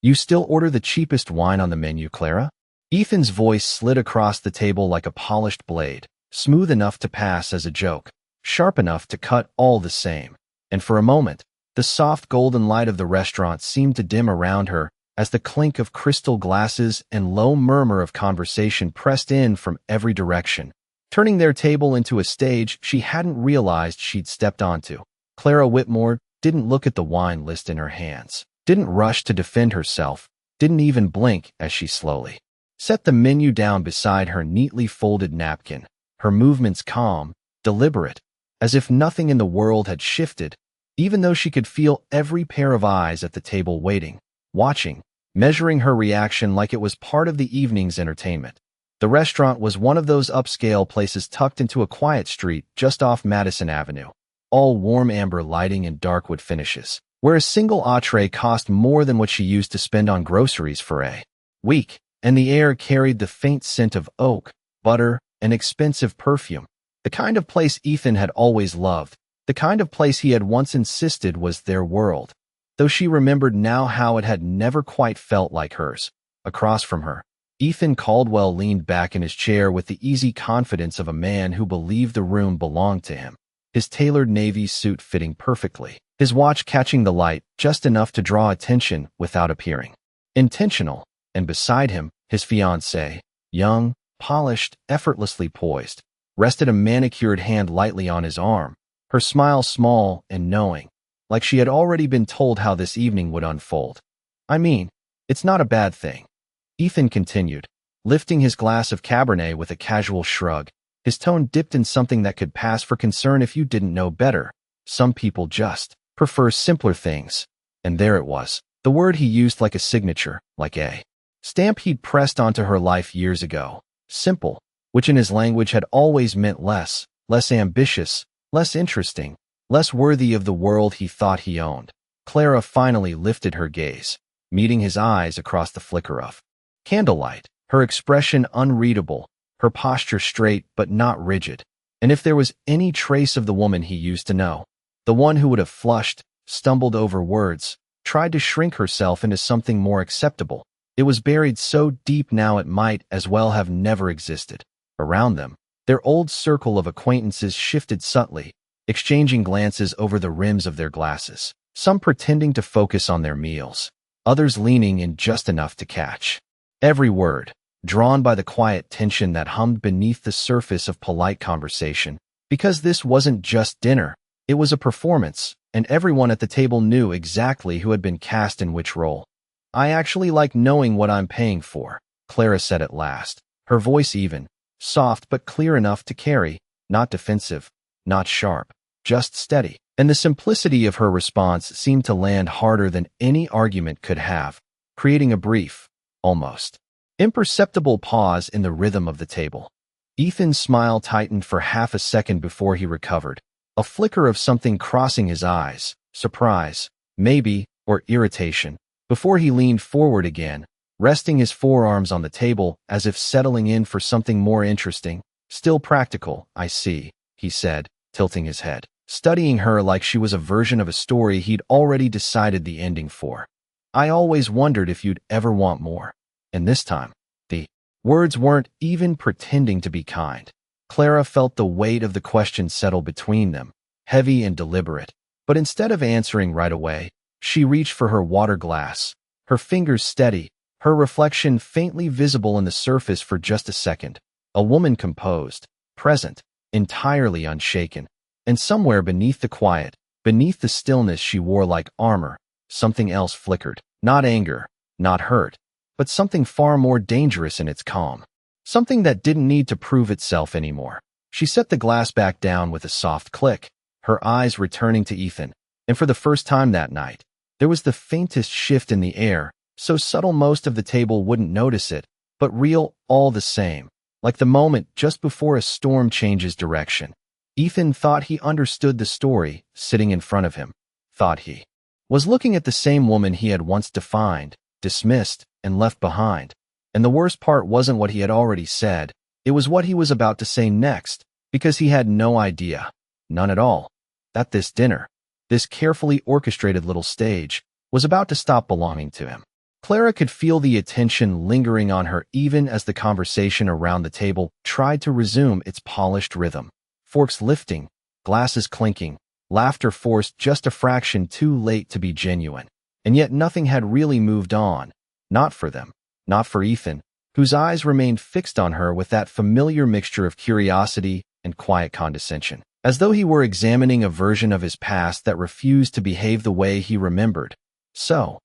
You still order the cheapest wine on the menu, Clara? Ethan's voice slid across the table like a polished blade, smooth enough to pass as a joke, sharp enough to cut all the same. And for a moment, the soft golden light of the restaurant seemed to dim around her as the clink of crystal glasses and low murmur of conversation pressed in from every direction, turning their table into a stage she hadn't realized she'd stepped onto. Clara Whitmore didn't look at the wine list in her hands, didn't rush to defend herself, didn't even blink as she slowly set the menu down beside her neatly folded napkin, her movements calm, deliberate, as if nothing in the world had shifted, even though she could feel every pair of eyes at the table waiting, watching, measuring her reaction like it was part of the evening's entertainment. The restaurant was one of those upscale places tucked into a quiet street just off Madison Avenue, all warm amber lighting and dark wood finishes, where a single entree cost more than what she used to spend on groceries for a week, and the air carried the faint scent of oak, butter, and expensive perfume. The kind of place Ethan had always loved, the kind of place he had once insisted was their world, though she remembered now how it had never quite felt like hers. Across from her, Ethan Caldwell leaned back in his chair with the easy confidence of a man who believed the room belonged to him, his tailored navy suit fitting perfectly, his watch catching the light just enough to draw attention without appearing intentional, and beside him, his fiancée, young, polished, effortlessly poised, rested a manicured hand lightly on his arm, her smile small and knowing, like she had already been told how this evening would unfold. I mean, it's not a bad thing. Ethan continued, lifting his glass of Cabernet with a casual shrug, his tone dipped in something that could pass for concern if you didn't know better. Some people just prefer simpler things. And there it was, the word he used like a signature, like a stamp he'd pressed onto her life years ago. Simple, which in his language had always meant less ambitious, less interesting, less worthy of the world he thought he owned. Clara finally lifted her gaze, meeting his eyes across the flicker of candlelight, her expression unreadable, her posture straight but not rigid. And if there was any trace of the woman he used to know, the one who would have flushed, stumbled over words, tried to shrink herself into something more acceptable, it was buried so deep now it might as well have never existed. Around them, their old circle of acquaintances shifted subtly, exchanging glances over the rims of their glasses, some pretending to focus on their meals, others leaning in just enough to catch every word, drawn by the quiet tension that hummed beneath the surface of polite conversation. Because this wasn't just dinner, it was a performance, and everyone at the table knew exactly who had been cast in which role. I actually like knowing what I'm paying for, Clara said at last, her voice even, soft but clear enough to carry, not defensive, not sharp, just steady. And the simplicity of her response seemed to land harder than any argument could have, creating a brief, almost imperceptible pause in the rhythm of the table. Ethan's smile tightened for half a second before he recovered, a flicker of something crossing his eyes, surprise, maybe, or irritation, before he leaned forward again, resting his forearms on the table as if settling in for something more interesting. Still practical, I see, he said, tilting his head, studying her like she was a version of a story he'd already decided the ending for. I always wondered if you'd ever want more. And this time, the words weren't even pretending to be kind. Clara felt the weight of the question settle between them, heavy and deliberate. But instead of answering right away, she reached for her water glass, her fingers steady, her reflection faintly visible in the surface for just a second. A woman composed, present, entirely unshaken. And somewhere beneath the quiet, beneath the stillness she wore like armor, something else flickered. Not anger, not hurt, but something far more dangerous in its calm. Something that didn't need to prove itself anymore. She set the glass back down with a soft click, her eyes returning to Ethan. And for the first time that night, there was the faintest shift in the air, so subtle most of the table wouldn't notice it, but real all the same, like the moment just before a storm changes direction. Ethan thought he understood the story sitting in front of him, thought he was looking at the same woman he had once defined, dismissed, and left behind. And the worst part wasn't what he had already said, it was what he was about to say next, because he had no idea, none at all, that this dinner, this carefully orchestrated little stage, was about to stop belonging to him. Clara could feel the attention lingering on her even as the conversation around the table tried to resume its polished rhythm. Forks lifting, glasses clinking, laughter forced just a fraction too late to be genuine. And yet nothing had really moved on. Not for them. Not for Ethan, whose eyes remained fixed on her with that familiar mixture of curiosity and quiet condescension, as though he were examining a version of his past that refused to behave the way he remembered. So,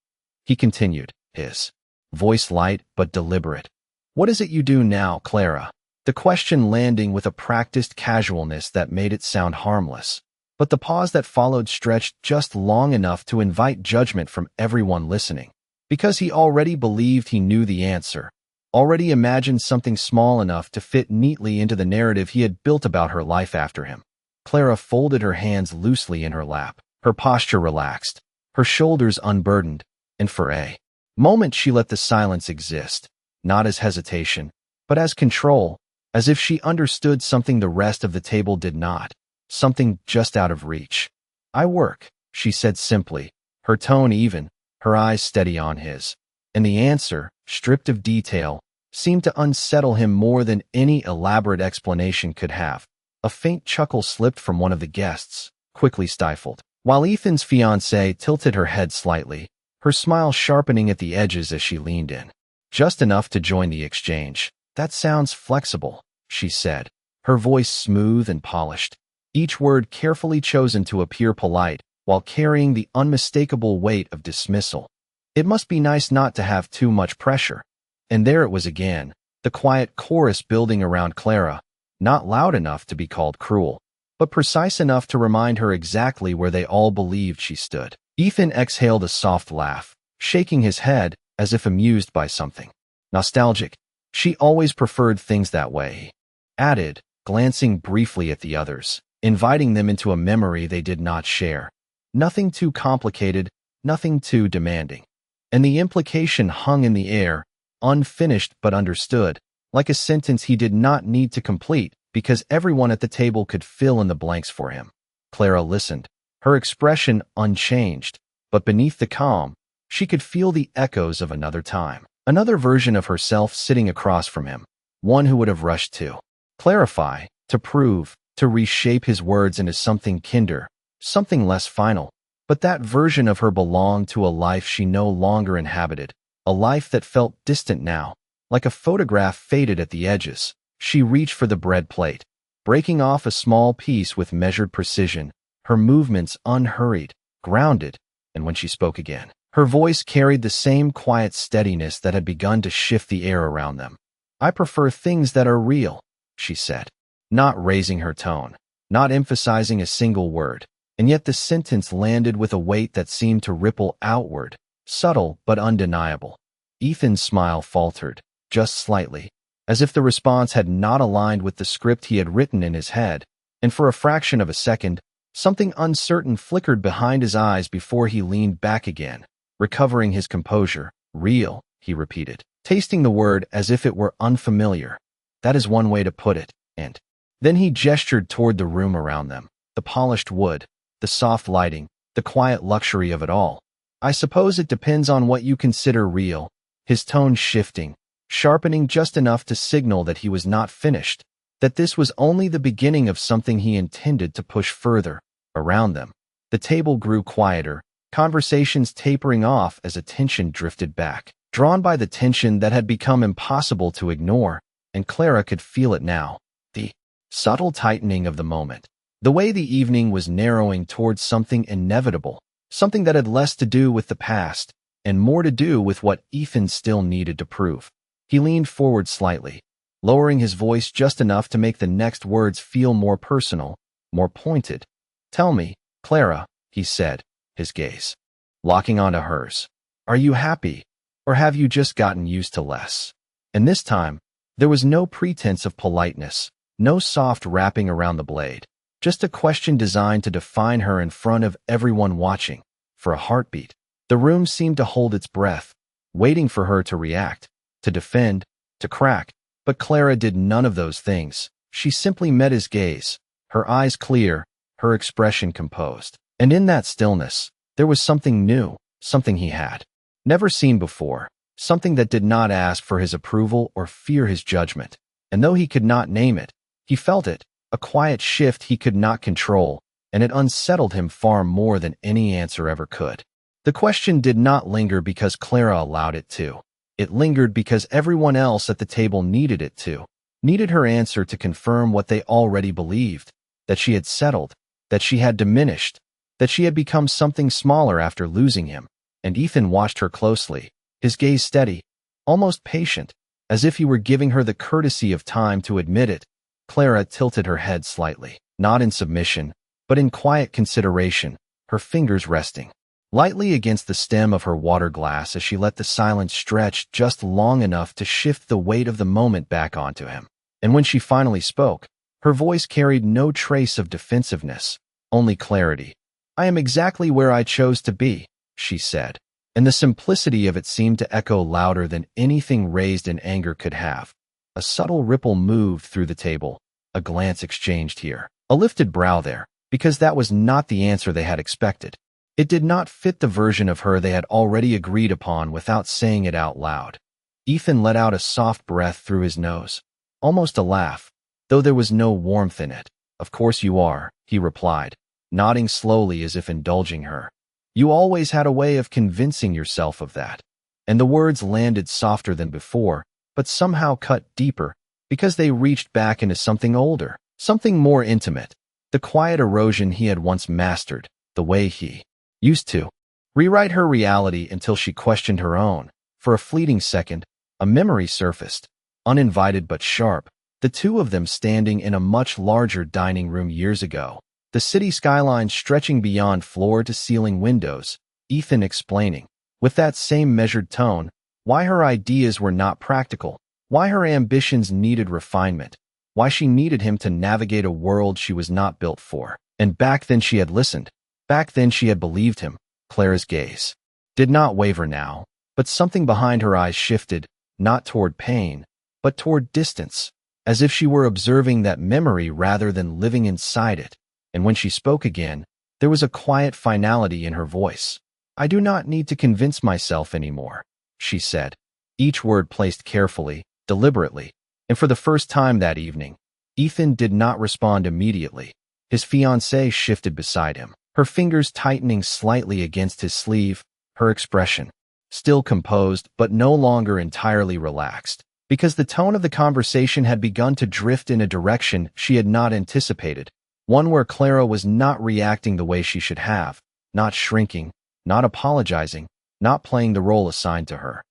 he continued, his voice light but deliberate. "What is it you do now, Clara?" The question landing with a practiced casualness that made it sound harmless. But the pause that followed stretched just long enough to invite judgment from everyone listening. Because he already believed he knew the answer, already imagined something small enough to fit neatly into the narrative he had built about her life after him. Clara folded her hands loosely in her lap, her posture relaxed, her shoulders unburdened, and for a moment she let the silence exist, not as hesitation, but as control, as if she understood something the rest of the table did not, something just out of reach. "I work," she said simply, her tone even, her eyes steady on his. And the answer, stripped of detail, seemed to unsettle him more than any elaborate explanation could have. A faint chuckle slipped from one of the guests, quickly stifled, while Ethan's fiancée tilted her head slightly, her smile sharpening at the edges as she leaned in. Just enough to join the exchange. "That sounds flexible," she said, her voice smooth and polished, each word carefully chosen to appear polite while carrying the unmistakable weight of dismissal. "It must be nice not to have too much pressure." And there it was again, the quiet chorus building around Clara, not loud enough to be called cruel, but precise enough to remind her exactly where they all believed she stood. Ethan exhaled a soft laugh, shaking his head as if amused by something. "Nostalgic. She always preferred things that way," he added, glancing briefly at the others, inviting them into a memory they did not share. Nothing too complicated, nothing too demanding. And the implication hung in the air, unfinished but understood, like a sentence he did not need to complete because everyone at the table could fill in the blanks for him. Clara listened, her expression unchanged, but beneath the calm, she could feel the echoes of another time, another version of herself sitting across from him, one who would have rushed to clarify, to prove, to reshape his words into something kinder, something less final. But that version of her belonged to a life she no longer inhabited, a life that felt distant now, like a photograph faded at the edges. She reached for the bread plate, breaking off a small piece with measured precision, her movements unhurried, grounded, and when she spoke again, her voice carried the same quiet steadiness that had begun to shift the air around them. "I prefer things that are real," she said, not raising her tone, not emphasizing a single word. And yet the sentence landed with a weight that seemed to ripple outward, subtle but undeniable. Ethan's smile faltered, just slightly, as if the response had not aligned with the script he had written in his head, and for a fraction of a second, something uncertain flickered behind his eyes before he leaned back again, recovering his composure. "Real," he repeated, tasting the word as if it were unfamiliar. "That is one way to put it." And then he gestured toward the room around them, the polished wood, the soft lighting, the quiet luxury of it all. "I suppose it depends on what you consider real," his tone shifting, sharpening just enough to signal that he was not finished, that this was only the beginning of something he intended to push further. Around them, the table grew quieter, conversations tapering off as attention drifted back, drawn by the tension that had become impossible to ignore, and Clara could feel it now, the subtle tightening of the moment. The way the evening was narrowing towards something inevitable, something that had less to do with the past and more to do with what Ethan still needed to prove. He leaned forward slightly, lowering his voice just enough to make the next words feel more personal, more pointed. "Tell me, Clara," he said, his gaze locking onto hers. "Are you happy, or have you just gotten used to less?" And this time, there was no pretense of politeness, no soft wrapping around the blade. Just a question designed to define her in front of everyone watching. For a heartbeat, the room seemed to hold its breath, waiting for her to react, to defend, to crack. But Clara did none of those things. She simply met his gaze, her eyes clear, her expression composed. And in that stillness, there was something new, something he had never seen before, something that did not ask for his approval or fear his judgment. And though he could not name it, he felt it, a quiet shift he could not control, and it unsettled him far more than any answer ever could. The question did not linger because Clara allowed it to. It lingered because everyone else at the table needed it to, needed her answer to confirm what they already believed, that she had settled, that she had diminished, that she had become something smaller after losing him. And Ethan watched her closely, his gaze steady, almost patient, as if he were giving her the courtesy of time to admit it. Clara tilted her head slightly, not in submission, but in quiet consideration, her fingers resting lightly against the stem of her water glass as she let the silence stretch just long enough to shift the weight of the moment back onto him. And when she finally spoke, her voice carried no trace of defensiveness, only clarity. "I am exactly where I chose to be," she said, and the simplicity of it seemed to echo louder than anything raised in anger could have. A subtle ripple moved through the table, a glance exchanged here, a lifted brow there, because that was not the answer they had expected. It did not fit the version of her they had already agreed upon without saying it out loud. Ethan let out a soft breath through his nose, almost a laugh, though there was no warmth in it. "Of course you are," he replied, nodding slowly as if indulging her. "You always had a way of convincing yourself of that." And the words landed softer than before, but somehow cut deeper, because they reached back into something older, something more intimate, the quiet erosion he had once mastered, the way he used to rewrite her reality until she questioned her own. For a fleeting second, a memory surfaced, uninvited but sharp, the two of them standing in a much larger dining room years ago, the city skyline stretching beyond floor-to-ceiling windows, Ethan explaining, with that same measured tone, why her ideas were not practical, why her ambitions needed refinement, why she needed him to navigate a world she was not built for. And back then she had listened. Back then she had believed him. Clara's gaze did not waver now, but something behind her eyes shifted, not toward pain, but toward distance, as if she were observing that memory rather than living inside it. And when she spoke again, there was a quiet finality in her voice. "I do not need to convince myself anymore," she said, each word placed carefully, deliberately. And for the first time that evening, Ethan did not respond immediately. His fiancée shifted beside him, her fingers tightening slightly against his sleeve, her expression still composed but no longer entirely relaxed, because the tone of the conversation had begun to drift in a direction she had not anticipated, one where Clara was not reacting the way she should have, not shrinking, not apologizing, not playing the role assigned to her.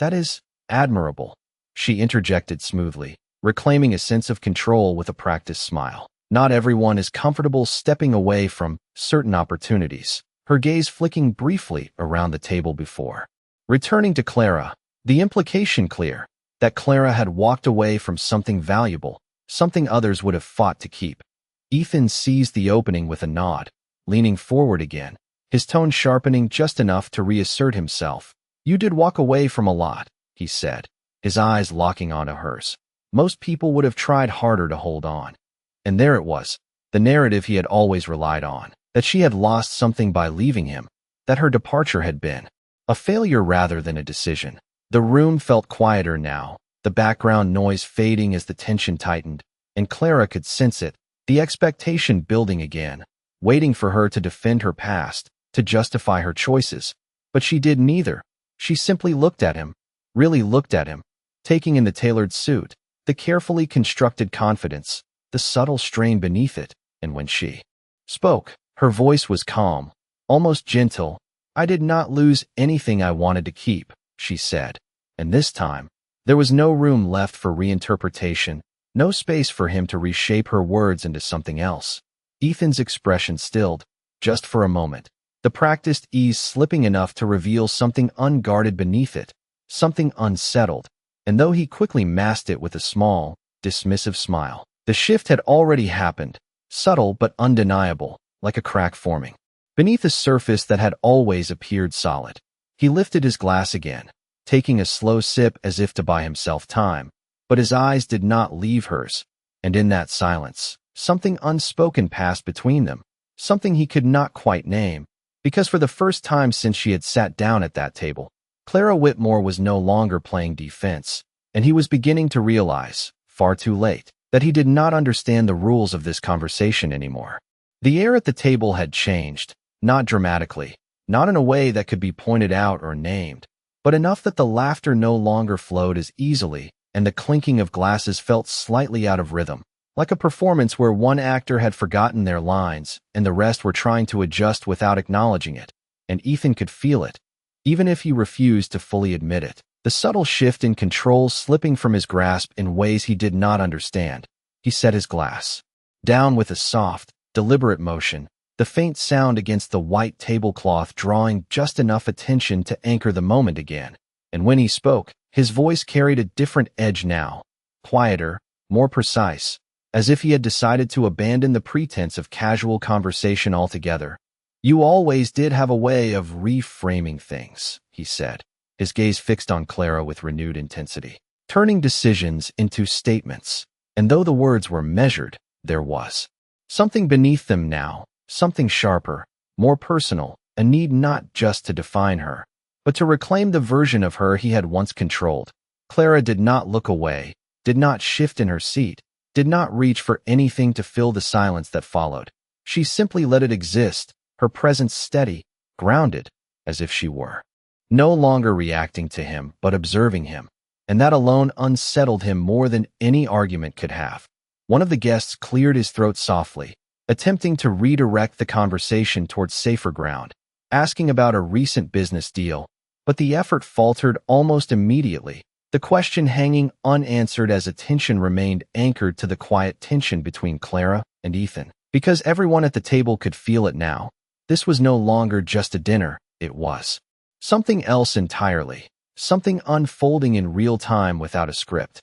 "That is admirable," she interjected smoothly, reclaiming a sense of control with a practiced smile. "Not everyone is comfortable stepping away from certain opportunities," her gaze flicking briefly around the table before returning to Clara, the implication clear, that Clara had walked away from something valuable, something others would have fought to keep. Ethan seized the opening with a nod, leaning forward again, his tone sharpening just enough to reassert himself. "You did walk away from a lot," he said, his eyes locking onto hers. "Most people would have tried harder to hold on." And there it was, the narrative he had always relied on, that she had lost something by leaving him, that her departure had been a failure rather than a decision. The room felt quieter now, the background noise fading as the tension tightened, and Clara could sense it, the expectation building again, waiting for her to defend her past, to justify her choices. But she did neither. She simply looked at him, really looked at him, taking in the tailored suit, the carefully constructed confidence, the subtle strain beneath it. And when she spoke, her voice was calm, almost gentle. "I did not lose anything I wanted to keep," she said. And this time, there was no room left for reinterpretation, no space for him to reshape her words into something else. Ethan's expression stilled, just for a moment, the practiced ease slipping enough to reveal something unguarded beneath it, something unsettled, and though he quickly masked it with a small, dismissive smile, the shift had already happened, subtle but undeniable, like a crack forming beneath a surface that had always appeared solid. He lifted his glass again, taking a slow sip as if to buy himself time, but his eyes did not leave hers, and in that silence, something unspoken passed between them, something he could not quite name, because for the first time since she had sat down at that table, Clara Whitmore was no longer playing defense, and he was beginning to realize, far too late, that he did not understand the rules of this conversation anymore. The air at the table had changed, not dramatically, not in a way that could be pointed out or named, but enough that the laughter no longer flowed as easily, and the clinking of glasses felt slightly out of rhythm, like a performance where one actor had forgotten their lines and the rest were trying to adjust without acknowledging it, and Ethan could feel it, even if he refused to fully admit it. The subtle shift in control slipping from his grasp in ways he did not understand. He set his glass down with a soft, deliberate motion, the faint sound against the white tablecloth drawing just enough attention to anchor the moment again. And when he spoke, his voice carried a different edge now, quieter, more precise, as if he had decided to abandon the pretense of casual conversation altogether. "You always did have a way of reframing things," he said, his gaze fixed on Clara with renewed intensity, turning decisions into statements. And though the words were measured, there was something beneath them now, something sharper, more personal, a need not just to define her, but to reclaim the version of her he had once controlled. Clara did not look away, did not shift in her seat, did not reach for anything to fill the silence that followed. She simply let it exist, her presence steady, grounded, as if she were no longer reacting to him, but observing him, and that alone unsettled him more than any argument could have. One of the guests cleared his throat softly, attempting to redirect the conversation towards safer ground, asking about a recent business deal, but the effort faltered almost immediately, the question hanging unanswered as attention remained anchored to the quiet tension between Clara and Ethan. Because everyone at the table could feel it now, this was no longer just a dinner, it was something else entirely, something unfolding in real time without a script.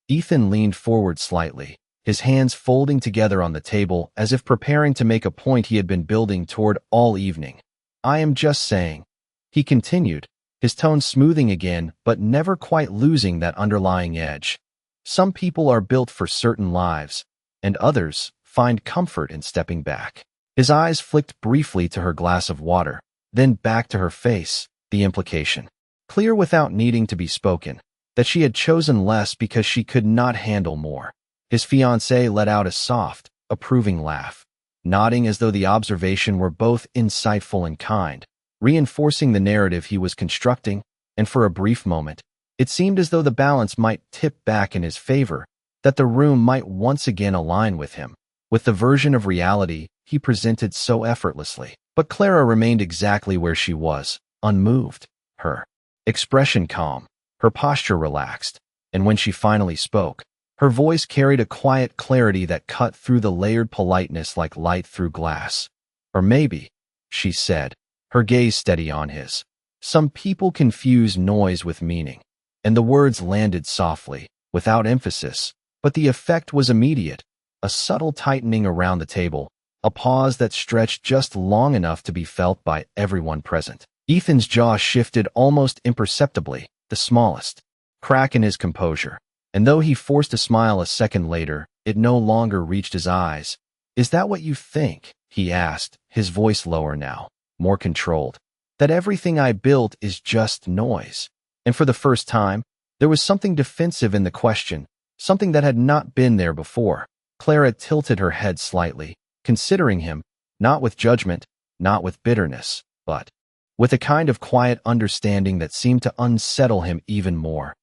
Ethan leaned forward slightly, his hands folding together on the table as if preparing to make a point he had been building toward all evening. "I am just saying," he continued, his tone smoothing again but never quite losing that underlying edge. "Some people are built for certain lives, and others find comfort in stepping back." His eyes flicked briefly to her glass of water, then back to her face, the implication, clear without needing to be spoken, that she had chosen less because she could not handle more. His fiancée let out a soft, approving laugh, nodding as though the observation were both insightful and kind, reinforcing the narrative he was constructing, and for a brief moment, it seemed as though the balance might tip back in his favor, that the room might once again align with him, with the version of reality he presented so effortlessly. But Clara remained exactly where she was, unmoved, her expression calm, her posture relaxed, and when she finally spoke, her voice carried a quiet clarity that cut through the layered politeness like light through glass. "Or maybe," she said, her gaze steady on his, "some people confuse noise with meaning." And the words landed softly, without emphasis, but the effect was immediate, a subtle tightening around the table, a pause that stretched just long enough to be felt by everyone present. Ethan's jaw shifted almost imperceptibly, the smallest crack in his composure, and though he forced a smile a second later, it no longer reached his eyes. "Is that what you think?" he asked, his voice lower now, more controlled. "That everything I built is just noise?" And for the first time, there was something defensive in the question, something that had not been there before. Clara tilted her head slightly, considering him, not with judgment, not with bitterness, but with a kind of quiet understanding that seemed to unsettle him even more.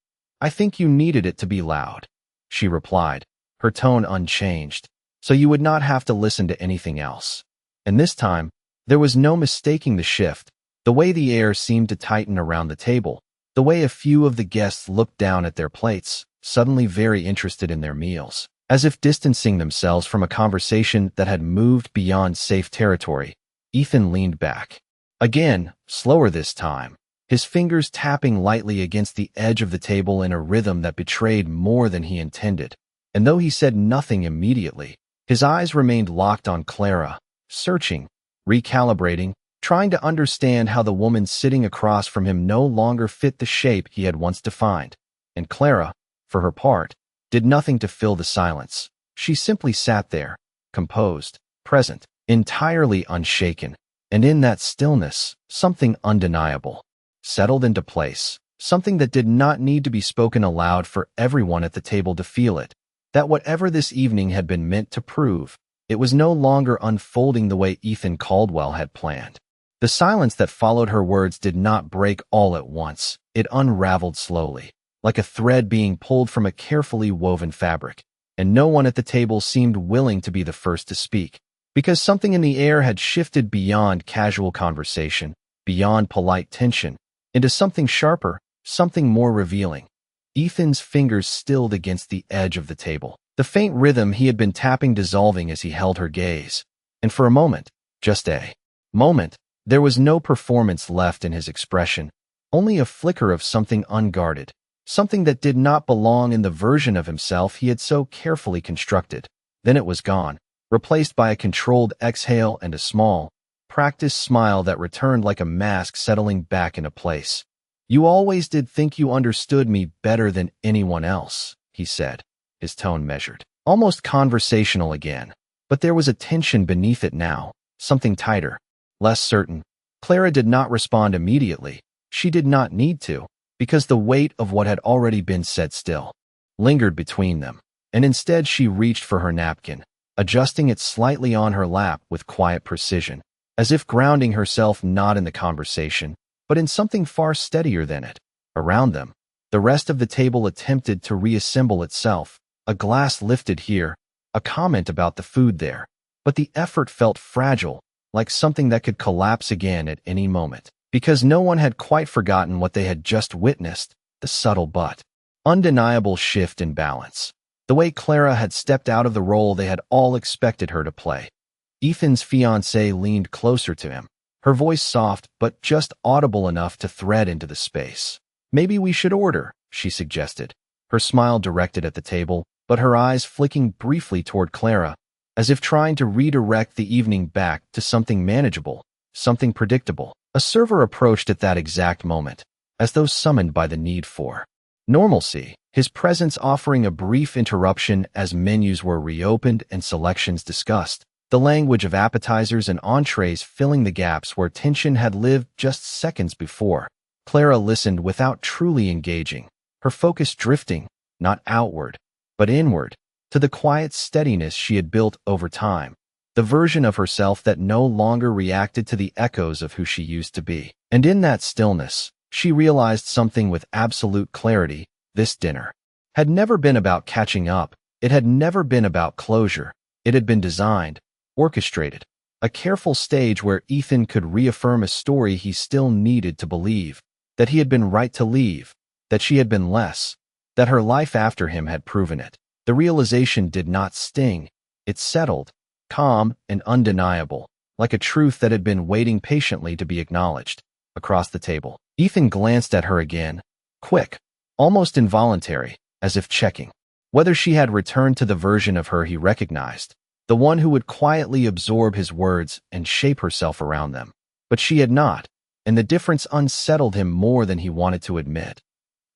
"I think you needed it to be loud," she replied, her tone unchanged, "so you would not have to listen to anything else." And this time, there was no mistaking the shift, the way the air seemed to tighten around the table, the way a few of the guests looked down at their plates, suddenly very interested in their meals, as if distancing themselves from a conversation that had moved beyond safe territory. Ethan leaned back. Again, slower this time, his fingers tapping lightly against the edge of the table in a rhythm that betrayed more than he intended. And though he said nothing immediately, his eyes remained locked on Clara, searching, recalibrating, trying to understand how the woman sitting across from him no longer fit the shape he had once defined. And Clara, for her part, did nothing to fill the silence. She simply sat there, composed, present, entirely unshaken, and in that stillness, something undeniable, settled into place, something that did not need to be spoken aloud for everyone at the table to feel it, that whatever this evening had been meant to prove, it was no longer unfolding the way Ethan Caldwell had planned. The silence that followed her words did not break all at once. It unraveled slowly, like a thread being pulled from a carefully woven fabric, and no one at the table seemed willing to be the first to speak, because something in the air had shifted beyond casual conversation, beyond polite tension, into something sharper, something more revealing. Ethan's fingers stilled against the edge of the table, the faint rhythm he had been tapping dissolving as he held her gaze. And for a moment, just a moment, there was no performance left in his expression, only a flicker of something unguarded, something that did not belong in the version of himself he had so carefully constructed. Then it was gone, replaced by a controlled exhale and a small, practiced smile that returned like a mask settling back into place. "You always did think you understood me better than anyone else," he said, his tone measured, almost conversational again. But there was a tension beneath it now, something tighter, less certain. Clara did not respond immediately. She did not need to, because the weight of what had already been said still lingered between them, and instead she reached for her napkin, adjusting it slightly on her lap with quiet precision, as if grounding herself not in the conversation, but in something far steadier than it. Around them, the rest of the table attempted to reassemble itself, a glass lifted here, a comment about the food there, but the effort felt fragile, like something that could collapse again at any moment, because no one had quite forgotten what they had just witnessed, the subtle but undeniable shift in balance, the way Clara had stepped out of the role they had all expected her to play. Ethan's fiancée leaned closer to him, her voice soft but just audible enough to thread into the space. "Maybe we should order," she suggested, her smile directed at the table, but her eyes flicking briefly toward Clara, as if trying to redirect the evening back to something manageable, something predictable. A server approached at that exact moment, as though summoned by the need for normalcy, his presence offering a brief interruption as menus were reopened and selections discussed, the language of appetizers and entrees filling the gaps where tension had lived just seconds before. Clara listened without truly engaging, her focus drifting, not outward, but inward, to the quiet steadiness she had built over time, the version of herself that no longer reacted to the echoes of who she used to be. And in that stillness, she realized something with absolute clarity. This dinner had never been about catching up. It had never been about closure. It had been designed, orchestrated, a careful stage where Ethan could reaffirm a story he still needed to believe, that he had been right to leave, that she had been less, that her life after him had proven it. The realization did not sting. It settled, calm and undeniable, like a truth that had been waiting patiently to be acknowledged. Across the table, Ethan glanced at her again, quick, almost involuntary, as if checking whether she had returned to the version of her he recognized, the one who would quietly absorb his words and shape herself around them. But she had not, and the difference unsettled him more than he wanted to admit.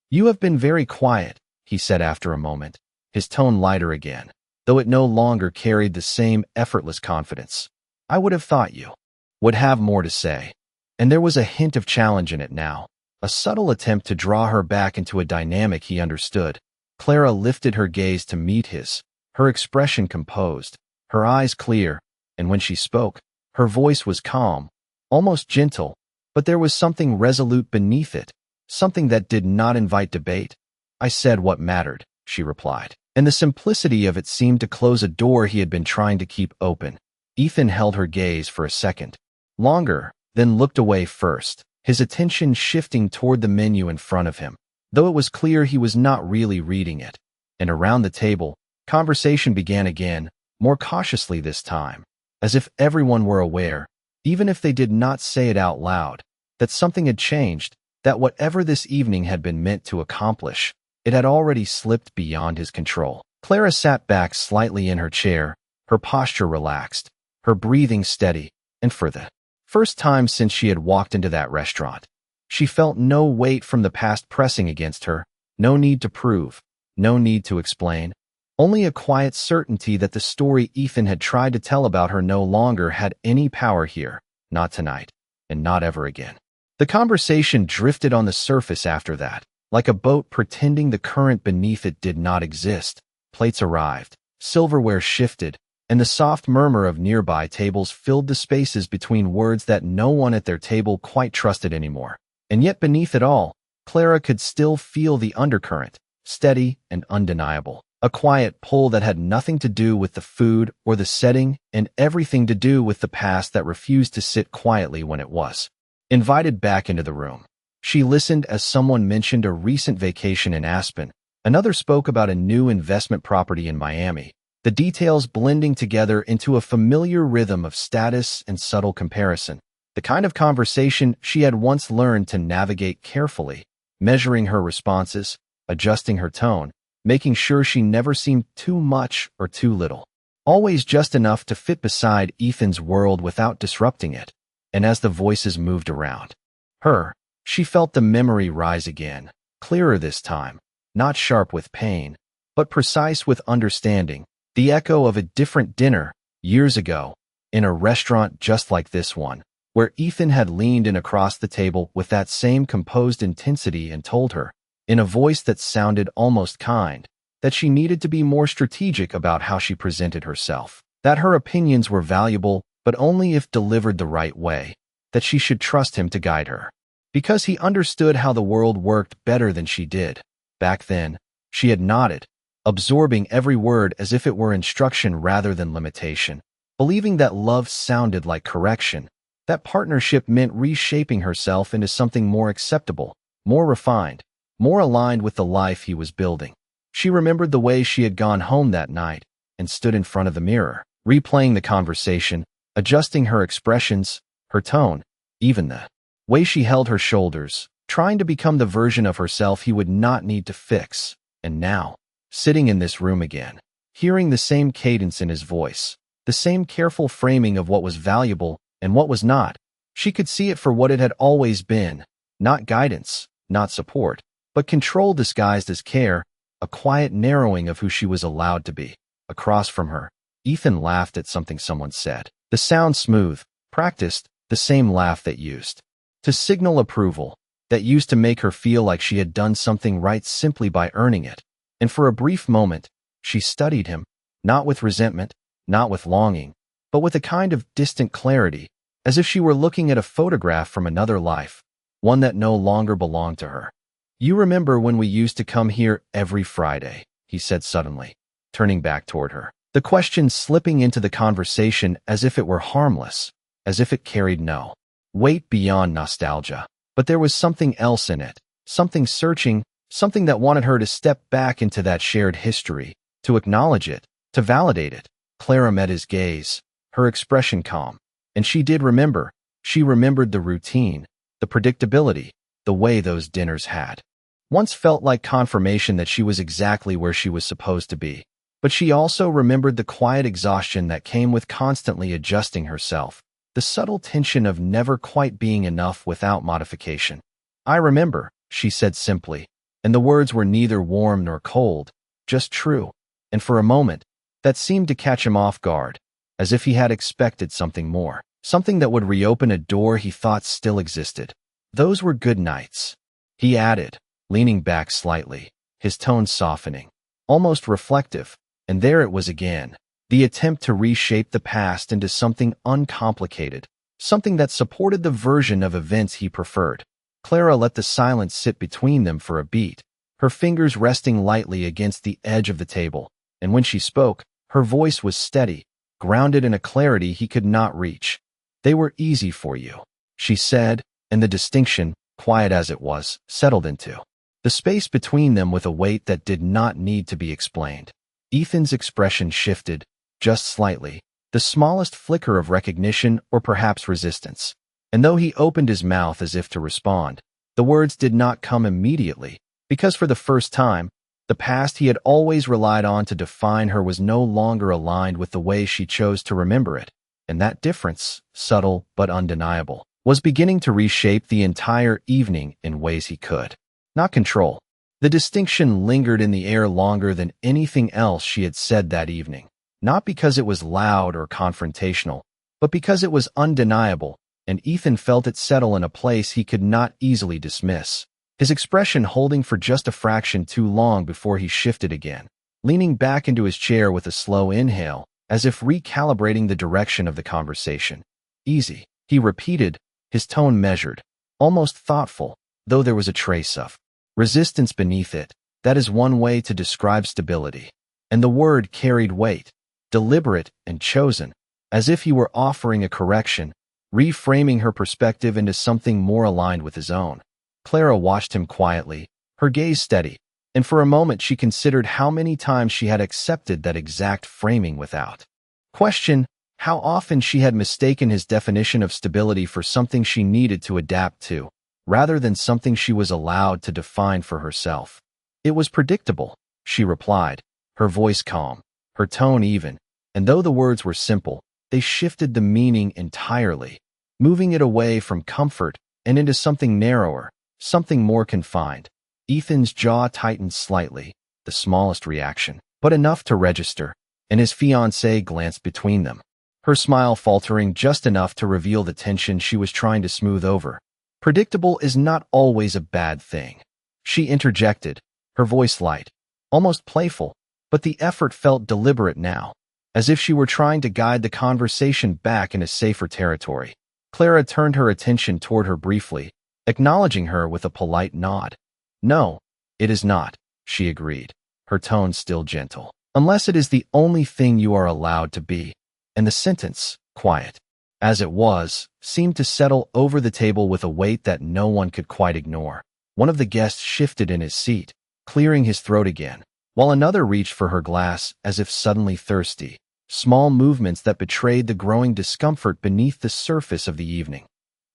"You have been very quiet," he said after a moment, his tone lighter again, though it no longer carried the same effortless confidence. "I would have thought you would have more to say." And there was a hint of challenge in it now, a subtle attempt to draw her back into a dynamic he understood. Clara lifted her gaze to meet his, her expression composed, her eyes clear, and when she spoke, her voice was calm, almost gentle, but there was something resolute beneath it, something that did not invite debate. "I said what mattered," she replied, and the simplicity of it seemed to close a door he had been trying to keep open. Ethan held her gaze for a second, longer, then looked away first, his attention shifting toward the menu in front of him, though it was clear he was not really reading it. And around the table, conversation began again, more cautiously this time, as if everyone were aware, even if they did not say it out loud, that something had changed, that whatever this evening had been meant to accomplish, it had already slipped beyond his control. Clara sat back slightly in her chair, her posture relaxed, her breathing steady, and for the first time since she had walked into that restaurant, she felt no weight from the past pressing against her, no need to prove, no need to explain, only a quiet certainty that the story Ethan had tried to tell about her no longer had any power here, not tonight, and not ever again. The conversation drifted on the surface after that, like a boat pretending the current beneath it did not exist. Plates arrived, silverware shifted, and the soft murmur of nearby tables filled the spaces between words that no one at their table quite trusted anymore. And yet beneath it all, Clara could still feel the undercurrent, steady and undeniable. A quiet pull that had nothing to do with the food or the setting and everything to do with the past that refused to sit quietly when it was invited back into the room. She listened as someone mentioned a recent vacation in Aspen. Another spoke about a new investment property in Miami, the details blending together into a familiar rhythm of status and subtle comparison. The kind of conversation she had once learned to navigate carefully, measuring her responses, adjusting her tone, making sure she never seemed too much or too little. Always just enough to fit beside Ethan's world without disrupting it. And as the voices moved around her, she felt the memory rise again, clearer this time, not sharp with pain, but precise with understanding, the echo of a different dinner, years ago, in a restaurant just like this one, where Ethan had leaned in across the table with that same composed intensity and told her, in a voice that sounded almost kind, that she needed to be more strategic about how she presented herself, that her opinions were valuable, but only if delivered the right way, that she should trust him to guide her. Because he understood how the world worked better than she did. Back then, she had nodded, absorbing every word as if it were instruction rather than limitation, believing that love sounded like correction, that partnership meant reshaping herself into something more acceptable, more refined, more aligned with the life he was building. She remembered the way she had gone home that night and stood in front of the mirror, replaying the conversation, adjusting her expressions, her tone, even the way she held her shoulders, trying to become the version of herself he would not need to fix. And now, sitting in this room again, hearing the same cadence in his voice, the same careful framing of what was valuable and what was not, she could see it for what it had always been, not guidance, not support, but control disguised as care, a quiet narrowing of who she was allowed to be. Across from her, Ethan laughed at something someone said. The sound smooth, practiced, the same laugh that used to signal approval, that used to make her feel like she had done something right simply by earning it. And for a brief moment, she studied him, not with resentment, not with longing, but with a kind of distant clarity, as if she were looking at a photograph from another life, one that no longer belonged to her. "You remember when we used to come here every Friday?" he said suddenly, turning back toward her. The question slipping into the conversation as if it were harmless, as if it carried no weight beyond nostalgia. But there was something else in it, something searching, something that wanted her to step back into that shared history, to acknowledge it, to validate it. Clara met his gaze, her expression calm. And she did remember. She remembered the routine, the predictability, the way those dinners had once felt like confirmation that she was exactly where she was supposed to be. But she also remembered the quiet exhaustion that came with constantly adjusting herself, the subtle tension of never quite being enough without modification. "I remember," she said simply, and the words were neither warm nor cold, just true. And for a moment, that seemed to catch him off guard, as if he had expected something more, something that would reopen a door he thought still existed. "Those were good nights," he added, leaning back slightly, his tone softening, almost reflective. And there it was again, the attempt to reshape the past into something uncomplicated, something that supported the version of events he preferred. Clara let the silence sit between them for a beat, her fingers resting lightly against the edge of the table, and when she spoke, her voice was steady, grounded in a clarity he could not reach. "They were easy for you," she said, and the distinction, quiet as it was, settled into the space between them with a weight that did not need to be explained. Ethan's expression shifted, just slightly, the smallest flicker of recognition or perhaps resistance. And though he opened his mouth as if to respond, the words did not come immediately, because for the first time, the past he had always relied on to define her was no longer aligned with the way she chose to remember it. And that difference, subtle but undeniable, was beginning to reshape the entire evening in ways he could not control. The distinction lingered in the air longer than anything else she had said that evening, not because it was loud or confrontational, but because it was undeniable, and Ethan felt it settle in a place he could not easily dismiss, his expression holding for just a fraction too long before he shifted again, leaning back into his chair with a slow inhale, as if recalibrating the direction of the conversation. Easy, he repeated, his tone measured, almost thoughtful, though there was a trace of resistance beneath it. That is one way to describe stability. And the word carried weight, deliberate and chosen, as if he were offering a correction, reframing her perspective into something more aligned with his own. Clara watched him quietly, her gaze steady, and for a moment she considered how many times she had accepted that exact framing without question, how often she had mistaken his definition of stability for something she needed to adapt to, rather than something she was allowed to define for herself. It was predictable, she replied, her voice calm, her tone even, and though the words were simple, they shifted the meaning entirely, moving it away from comfort and into something narrower, something more confined. Ethan's jaw tightened slightly, the smallest reaction, but enough to register, and his fiancée glanced between them, her smile faltering just enough to reveal the tension she was trying to smooth over. Predictable is not always a bad thing, she interjected, her voice light, almost playful, but the effort felt deliberate now, as if she were trying to guide the conversation back into safer territory. Clara turned her attention toward her briefly, acknowledging her with a polite nod. No, it is not, she agreed, her tone still gentle, unless it is the only thing you are allowed to be. And the sentence, quiet as it was, seemed to settle over the table with a weight that no one could quite ignore. One of the guests shifted in his seat, clearing his throat again, while another reached for her glass as if suddenly thirsty, small movements that betrayed the growing discomfort beneath the surface of the evening.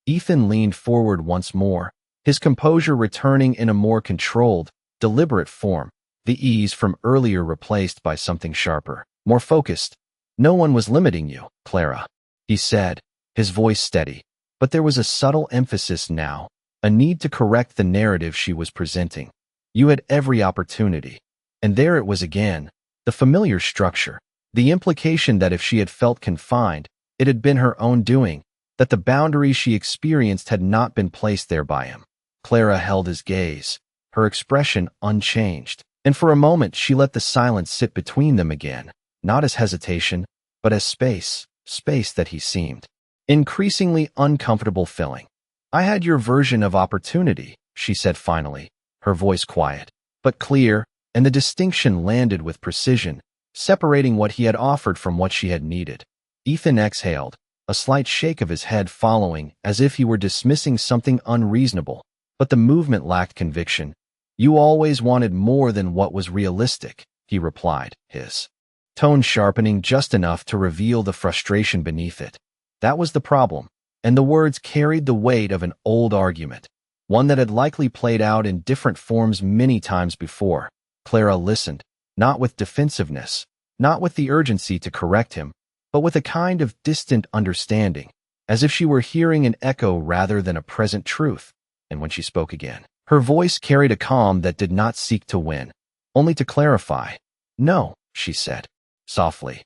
Ethan leaned forward once more, his composure returning in a more controlled, deliberate form, the ease from earlier replaced by something sharper, more focused. No one was limiting you, Clara, he said, his voice steady, but there was a subtle emphasis now, a need to correct the narrative she was presenting. You had every opportunity. And there it was again, the familiar structure, the implication that if she had felt confined, it had been her own doing, that the boundaries she experienced had not been placed there by him. Clara held his gaze, her expression unchanged, and for a moment she let the silence sit between them again, not as hesitation, but as space that he seemed increasingly uncomfortable filling. I had your version of opportunity, she said finally, her voice quiet, but clear, and the distinction landed with precision, separating what he had offered from what she had needed. Ethan exhaled, a slight shake of his head following, as if he were dismissing something unreasonable, but the movement lacked conviction. You always wanted more than what was realistic, he replied, his tone sharpening just enough to reveal the frustration beneath it. That was the problem, and the words carried the weight of an old argument, one that had likely played out in different forms many times before. Clara listened, not with defensiveness, not with the urgency to correct him, but with a kind of distant understanding, as if she were hearing an echo rather than a present truth. And when she spoke again, her voice carried a calm that did not seek to win, only to clarify. No, she said, softly.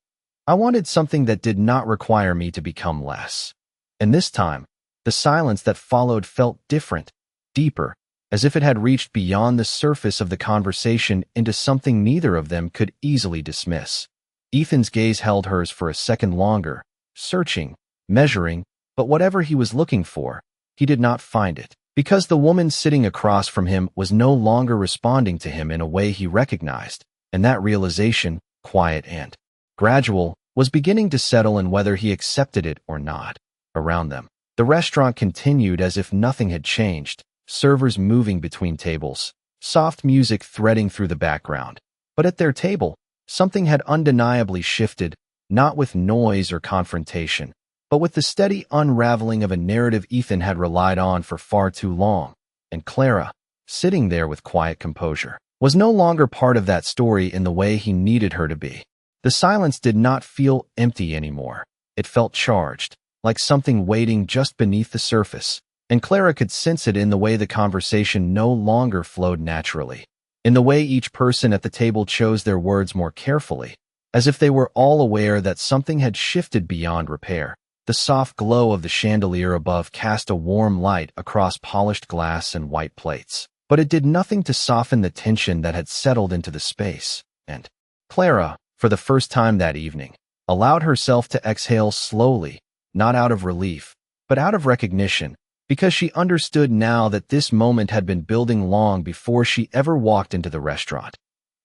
I wanted something that did not require me to become less. And this time, the silence that followed felt different, deeper, as if it had reached beyond the surface of the conversation into something neither of them could easily dismiss. Ethan's gaze held hers for a second longer, searching, measuring, but whatever he was looking for, he did not find it, because the woman sitting across from him was no longer responding to him in a way he recognized, and that realization, quiet and gradual, was beginning to settle in whether he accepted it or not. Around them, the restaurant continued as if nothing had changed, servers moving between tables, soft music threading through the background. But at their table, something had undeniably shifted, not with noise or confrontation, but with the steady unraveling of a narrative Ethan had relied on for far too long. And Clara, sitting there with quiet composure, was no longer part of that story in the way he needed her to be. The silence did not feel empty anymore. It felt charged, like something waiting just beneath the surface, and Clara could sense it in the way the conversation no longer flowed naturally, in the way each person at the table chose their words more carefully, as if they were all aware that something had shifted beyond repair. The soft glow of the chandelier above cast a warm light across polished glass and white plates, but it did nothing to soften the tension that had settled into the space, and Clara, for the first time that evening, allowed herself to exhale slowly, not out of relief, but out of recognition, because she understood now that this moment had been building long before she ever walked into the restaurant.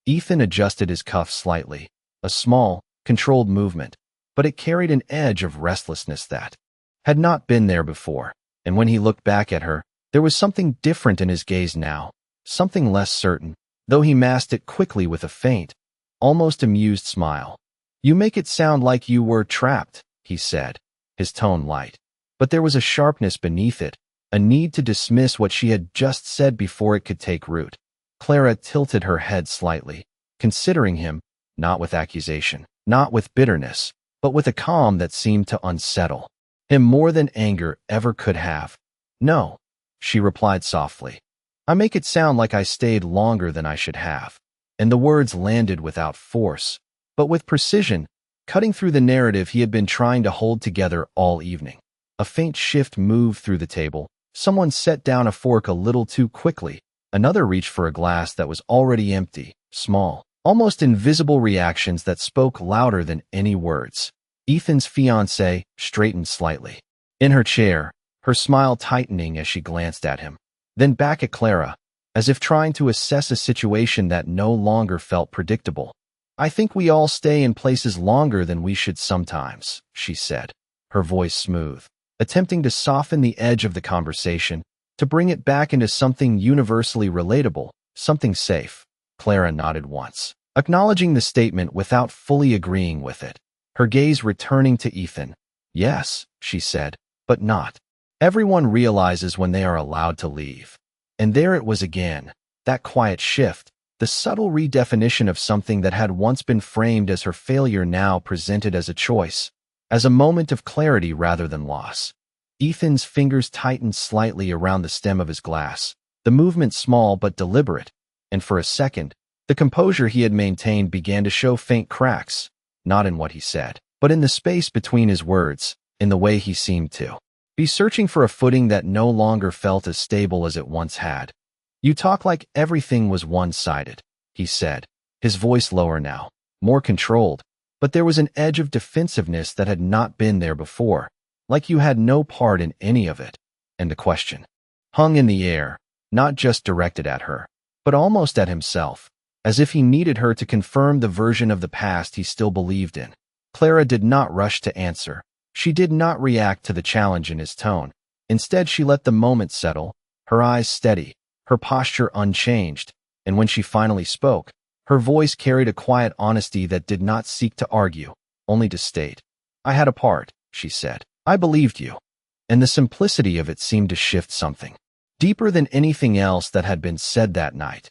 Ethan adjusted his cuff slightly, a small, controlled movement, but it carried an edge of restlessness that had not been there before, and when he looked back at her, there was something different in his gaze now, something less certain, though he masked it quickly with a faint, almost amused smile. "You make it sound like you were trapped," he said, his tone light. But there was a sharpness beneath it, a need to dismiss what she had just said before it could take root. Clara tilted her head slightly, considering him, not with accusation, not with bitterness, but with a calm that seemed to unsettle him more than anger ever could have. "No," she replied softly. "I make it sound like I stayed longer than I should have." And the words landed without force, but with precision, cutting through the narrative he had been trying to hold together all evening. A faint shift moved through the table. Someone set down a fork a little too quickly. Another reached for a glass that was already empty. Small, almost invisible reactions that spoke louder than any words. Ethan's fiancée straightened slightly in her chair, her smile tightening as she glanced at him, then back at Clara, as if trying to assess a situation that no longer felt predictable. "I think we all stay in places longer than we should sometimes," she said, her voice smooth, attempting to soften the edge of the conversation, to bring it back into something universally relatable, something safe. Clara nodded once, acknowledging the statement without fully agreeing with it, her gaze returning to Ethan. "Yes," she said, "but not. Everyone realizes when they are allowed to leave." And there it was again, that quiet shift, the subtle redefinition of something that had once been framed as her failure now presented as a choice, as a moment of clarity rather than loss. Ethan's fingers tightened slightly around the stem of his glass, the movement small but deliberate, and for a second, the composure he had maintained began to show faint cracks, not in what he said, but in the space between his words, in the way he seemed to be searching for a footing that no longer felt as stable as it once had. "You talk like everything was one-sided," he said, his voice lower now, more controlled, but there was an edge of defensiveness that had not been there before, like you had no part in any of it. And the question hung in the air, not just directed at her, but almost at himself, as if he needed her to confirm the version of the past he still believed in. Clara did not rush to answer. She did not react to the challenge in his tone. Instead, she let the moment settle, her eyes steady, her posture unchanged, and when she finally spoke, her voice carried a quiet honesty that did not seek to argue, only to state. "I had a part," she said. "I believed you." And the simplicity of it seemed to shift something deeper than anything else that had been said that night.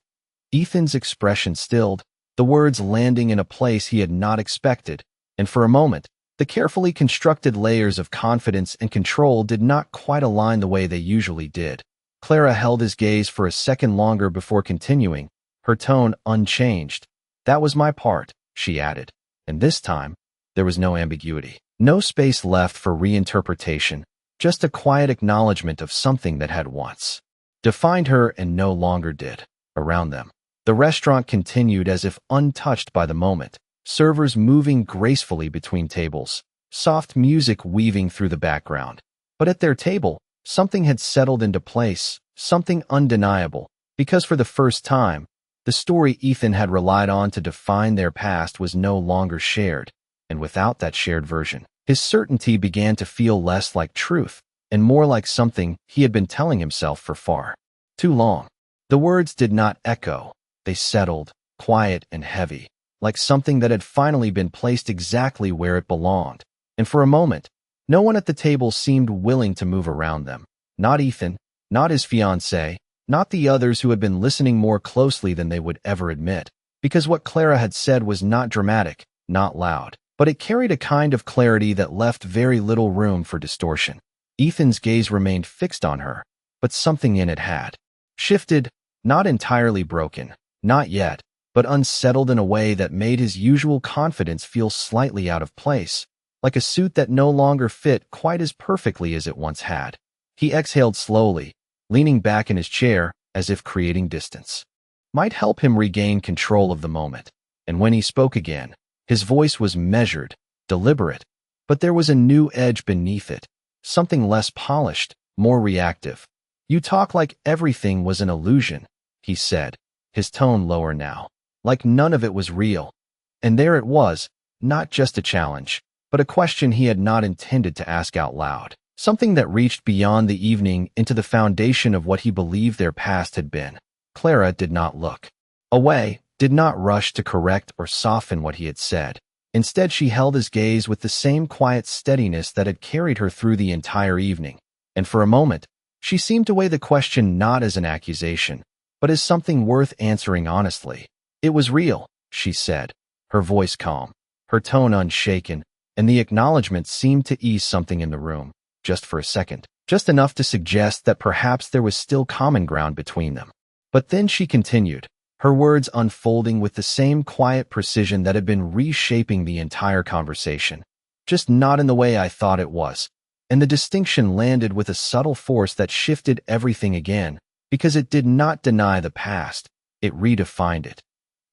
Ethan's expression stilled, the words landing in a place he had not expected, and for a moment, the carefully constructed layers of confidence and control did not quite align the way they usually did. Clara held his gaze for a second longer before continuing, her tone unchanged. "That was my part," she added, and this time, there was no ambiguity, no space left for reinterpretation, just a quiet acknowledgement of something that had once defined her and no longer did. Around them, the restaurant continued as if untouched by the moment, servers moving gracefully between tables, soft music weaving through the background. But at their table, something had settled into place, something undeniable, because for the first time, the story Ethan had relied on to define their past was no longer shared, and without that shared version, his certainty began to feel less like truth and more like something he had been telling himself for far too long. The words did not echo, they settled, quiet and heavy, like something that had finally been placed exactly where it belonged. And for a moment, no one at the table seemed willing to move around them. Not Ethan, not his fiancée, not the others who had been listening more closely than they would ever admit, because what Clara had said was not dramatic, not loud, but it carried a kind of clarity that left very little room for distortion. Ethan's gaze remained fixed on her, but something in it had shifted, not entirely broken, not yet, but unsettled in a way that made his usual confidence feel slightly out of place, like a suit that no longer fit quite as perfectly as it once had. He exhaled slowly, leaning back in his chair as if creating distance might help him regain control of the moment. And when he spoke again, his voice was measured, deliberate, but there was a new edge beneath it, something less polished, more reactive. "You talk like everything was an illusion," he said, his tone lower now, like none of it was real. And there it was, not just a challenge, but a question he had not intended to ask out loud, something that reached beyond the evening into the foundation of what he believed their past had been. Clara did not look away, did not rush to correct or soften what he had said. Instead, she held his gaze with the same quiet steadiness that had carried her through the entire evening. And for a moment, she seemed to weigh the question not as an accusation, but as something worth answering honestly. "It was real," she said, her voice calm, her tone unshaken, and the acknowledgement seemed to ease something in the room, just for a second, just enough to suggest that perhaps there was still common ground between them. But then she continued, her words unfolding with the same quiet precision that had been reshaping the entire conversation. "Just not in the way I thought it was." And the distinction landed with a subtle force that shifted everything again, because it did not deny the past, it redefined it.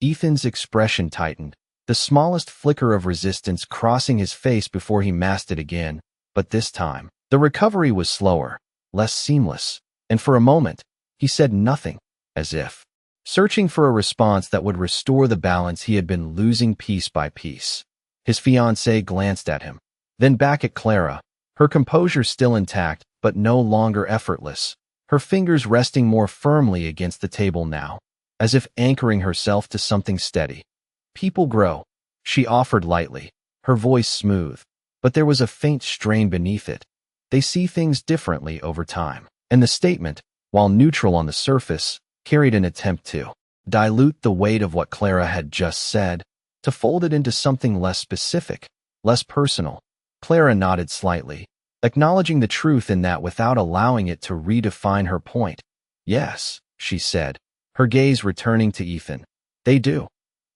Ethan's expression tightened, the smallest flicker of resistance crossing his face before he masked it again. But this time, the recovery was slower, less seamless, and for a moment, he said nothing, as if searching for a response that would restore the balance he had been losing piece by piece. His fiancée glanced at him, then back at Clara, her composure still intact but no longer effortless, her fingers resting more firmly against the table now, as if anchoring herself to something steady. "People grow," she offered lightly, her voice smooth, but there was a faint strain beneath it. "They see things differently over time." And the statement, while neutral on the surface, carried an attempt to dilute the weight of what Clara had just said, to fold it into something less specific, less personal. Clara nodded slightly, acknowledging the truth in that without allowing it to redefine her point. "Yes," she said, her gaze returning to Ethan. "They do."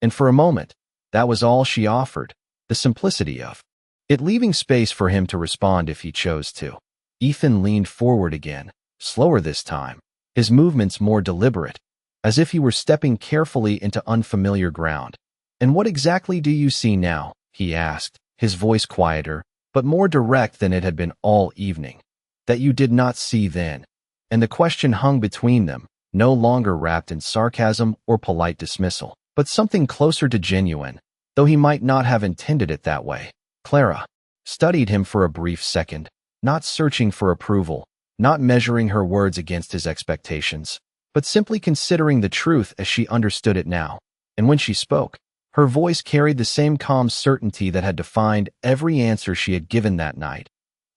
And for a moment, that was all she offered, the simplicity of it, leaving space for him to respond if he chose to. Ethan leaned forward again, slower this time, his movements more deliberate, as if he were stepping carefully into unfamiliar ground. "And what exactly do you see now?" he asked, his voice quieter, but more direct than it had been all evening. "That you did not see then." And the question hung between them, no longer wrapped in sarcasm or polite dismissal, but something closer to genuine, though he might not have intended it that way. Clara studied him for a brief second, not searching for approval, not measuring her words against his expectations, but simply considering the truth as she understood it now. And when she spoke, her voice carried the same calm certainty that had defined every answer she had given that night.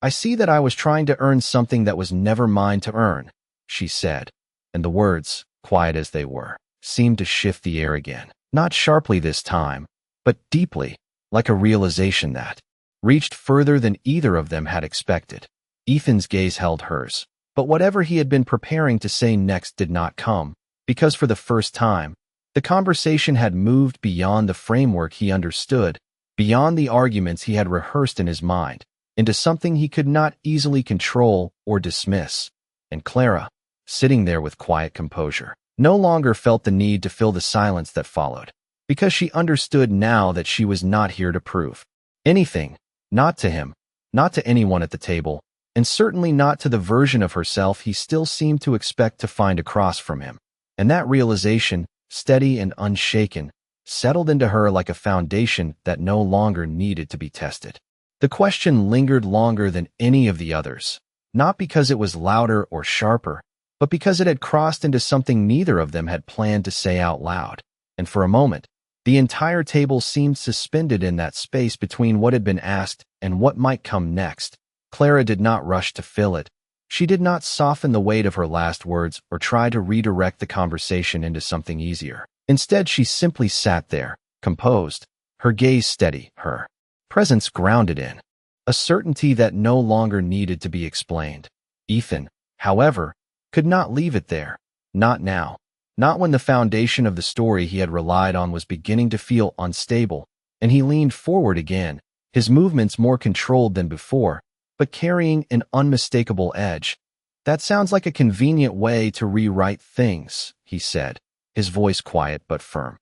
"I see that I was trying to earn something that was never mine to earn," she said, and the words, quiet as they were, seemed to shift the air again, not sharply this time, but deeply, like a realization that reached further than either of them had expected. Ethan's gaze held hers, but whatever he had been preparing to say next did not come, because for the first time, the conversation had moved beyond the framework he understood, beyond the arguments he had rehearsed in his mind, into something he could not easily control or dismiss. And Clara, sitting there with quiet composure, no longer felt the need to fill the silence that followed, because she understood now that she was not here to prove anything, not to him, not to anyone at the table, and certainly not to the version of herself he still seemed to expect to find across from him. And that realization, steady and unshaken, settled into her like a foundation that no longer needed to be tested. The question lingered longer than any of the others, not because it was louder or sharper, but because it had crossed into something neither of them had planned to say out loud. And for a moment, the entire table seemed suspended in that space between what had been asked and what might come next. Clara did not rush to fill it. She did not soften the weight of her last words or try to redirect the conversation into something easier. Instead, she simply sat there, composed, her gaze steady, her presence grounded in a certainty that no longer needed to be explained. Ethan, however, could not leave it there. Not now. Not when the foundation of the story he had relied on was beginning to feel unstable, and he leaned forward again, his movements more controlled than before, but carrying an unmistakable edge. "That sounds like a convenient way to rewrite things," he said, his voice quiet but firm.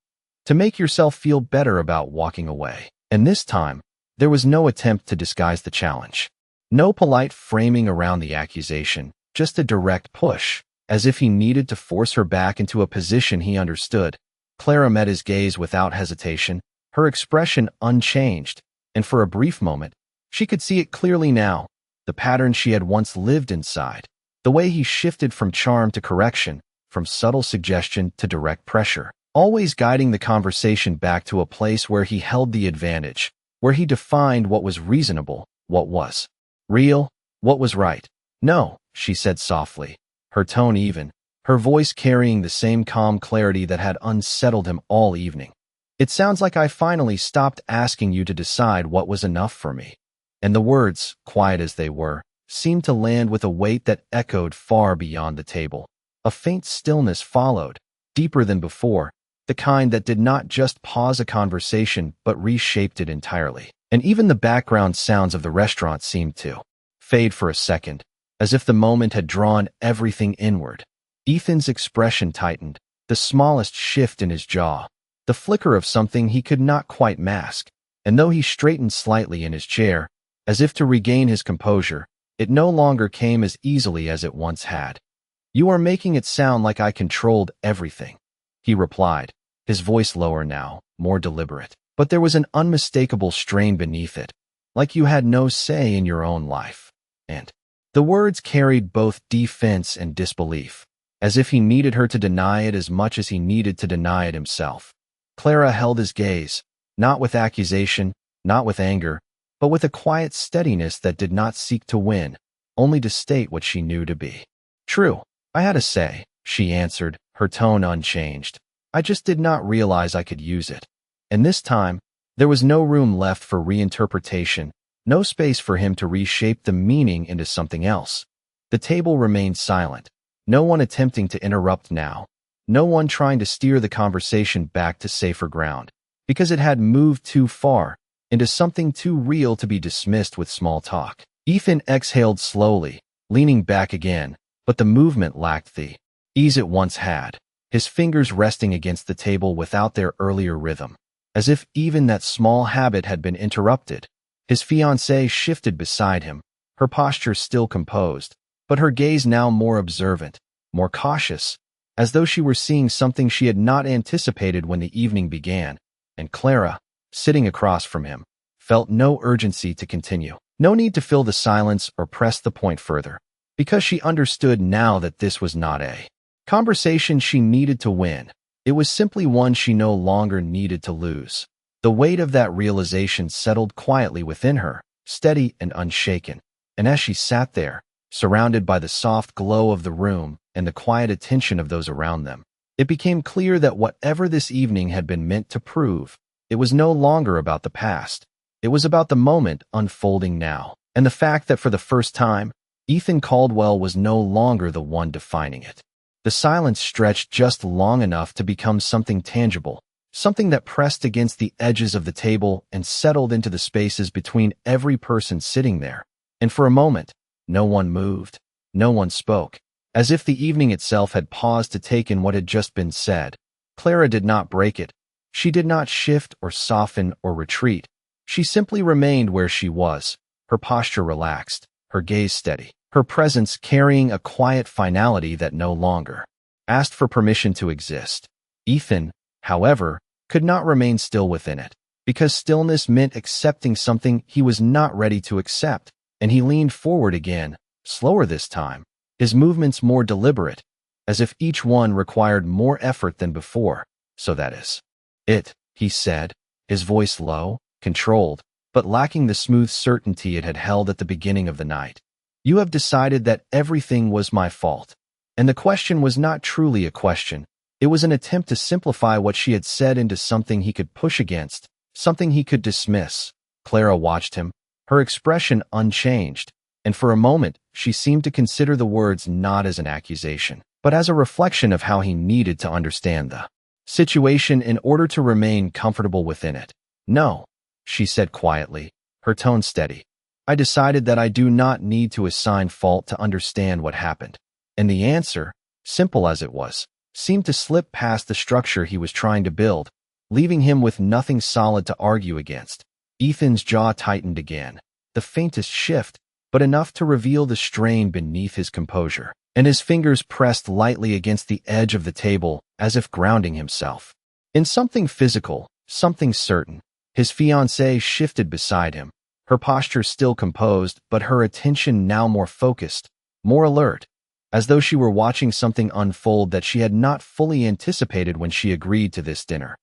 "To make yourself feel better about walking away." And this time, there was no attempt to disguise the challenge. No polite framing around the accusation, just a direct push, as if he needed to force her back into a position he understood. Clara met his gaze without hesitation, her expression unchanged, and for a brief moment, she could see it clearly now, the pattern she had once lived inside, the way he shifted from charm to correction, from subtle suggestion to direct pressure, always guiding the conversation back to a place where he held the advantage, where he defined what was reasonable, what was real, what was right. "No," she said softly, her tone even, her voice carrying the same calm clarity that had unsettled him all evening. "It sounds like I finally stopped asking you to decide what was enough for me." And the words, quiet as they were, seemed to land with a weight that echoed far beyond the table. A faint stillness followed, deeper than before, the kind that did not just pause a conversation but reshaped it entirely. And even the background sounds of the restaurant seemed to fade for a second, as if the moment had drawn everything inward. Ethan's expression tightened, the smallest shift in his jaw, the flicker of something he could not quite mask, and though he straightened slightly in his chair, as if to regain his composure, it no longer came as easily as it once had. "You are making it sound like I controlled everything," he replied, his voice lower now, more deliberate. But there was an unmistakable strain beneath it, like you had no say in your own life. And the words carried both defense and disbelief, as if he needed her to deny it as much as he needed to deny it himself. Clara held his gaze, not with accusation, not with anger, but with a quiet steadiness that did not seek to win, only to state what she knew to be true. "I had a say," she answered, her tone unchanged. "I just did not realize I could use it." And this time, there was no room left for reinterpretation, no space for him to reshape the meaning into something else. The table remained silent, no one attempting to interrupt now, no one trying to steer the conversation back to safer ground, because it had moved too far, into something too real to be dismissed with small talk. Ethan exhaled slowly, leaning back again, but the movement lacked the ease it once had, his fingers resting against the table without their earlier rhythm. As if even that small habit had been interrupted, his fiancée shifted beside him, her posture still composed, but her gaze now more observant, more cautious, as though she were seeing something she had not anticipated when the evening began. And Clara, sitting across from him, felt no urgency to continue, no need to fill the silence or press the point further, because she understood now that this was not a conversation she needed to win. It was simply one she no longer needed to lose. The weight of that realization settled quietly within her, steady and unshaken. And as she sat there, surrounded by the soft glow of the room and the quiet attention of those around them, it became clear that whatever this evening had been meant to prove, it was no longer about the past. It was about the moment unfolding now, and the fact that for the first time, Ethan Caldwell was no longer the one defining it. The silence stretched just long enough to become something tangible, something that pressed against the edges of the table and settled into the spaces between every person sitting there. And for a moment, no one moved, no one spoke, as if the evening itself had paused to take in what had just been said. Clara did not break it. She did not shift or soften or retreat. She simply remained where she was, her posture relaxed, her gaze steady, her presence carrying a quiet finality that no longer asked for permission to exist. Ethan, however, could not remain still within it, because stillness meant accepting something he was not ready to accept, and he leaned forward again, slower this time, his movements more deliberate, as if each one required more effort than before. "So that is it," he said, his voice low, controlled, but lacking the smooth certainty it had held at the beginning of the night. "You have decided that everything was my fault." And the question was not truly a question. It was an attempt to simplify what she had said into something he could push against, something he could dismiss. Clara watched him, her expression unchanged, and for a moment she seemed to consider the words not as an accusation, but as a reflection of how he needed to understand the situation in order to remain comfortable within it. "No," she said quietly, her tone steady. "I decided that I do not need to assign fault to understand what happened." And the answer, simple as it was, seemed to slip past the structure he was trying to build, leaving him with nothing solid to argue against. Ethan's jaw tightened again, the faintest shift, but enough to reveal the strain beneath his composure, and his fingers pressed lightly against the edge of the table as if grounding himself. In something physical, something certain, his fiancée shifted beside him, her posture still composed, but her attention now more focused, more alert, as though she were watching something unfold that she had not fully anticipated when she agreed to this dinner.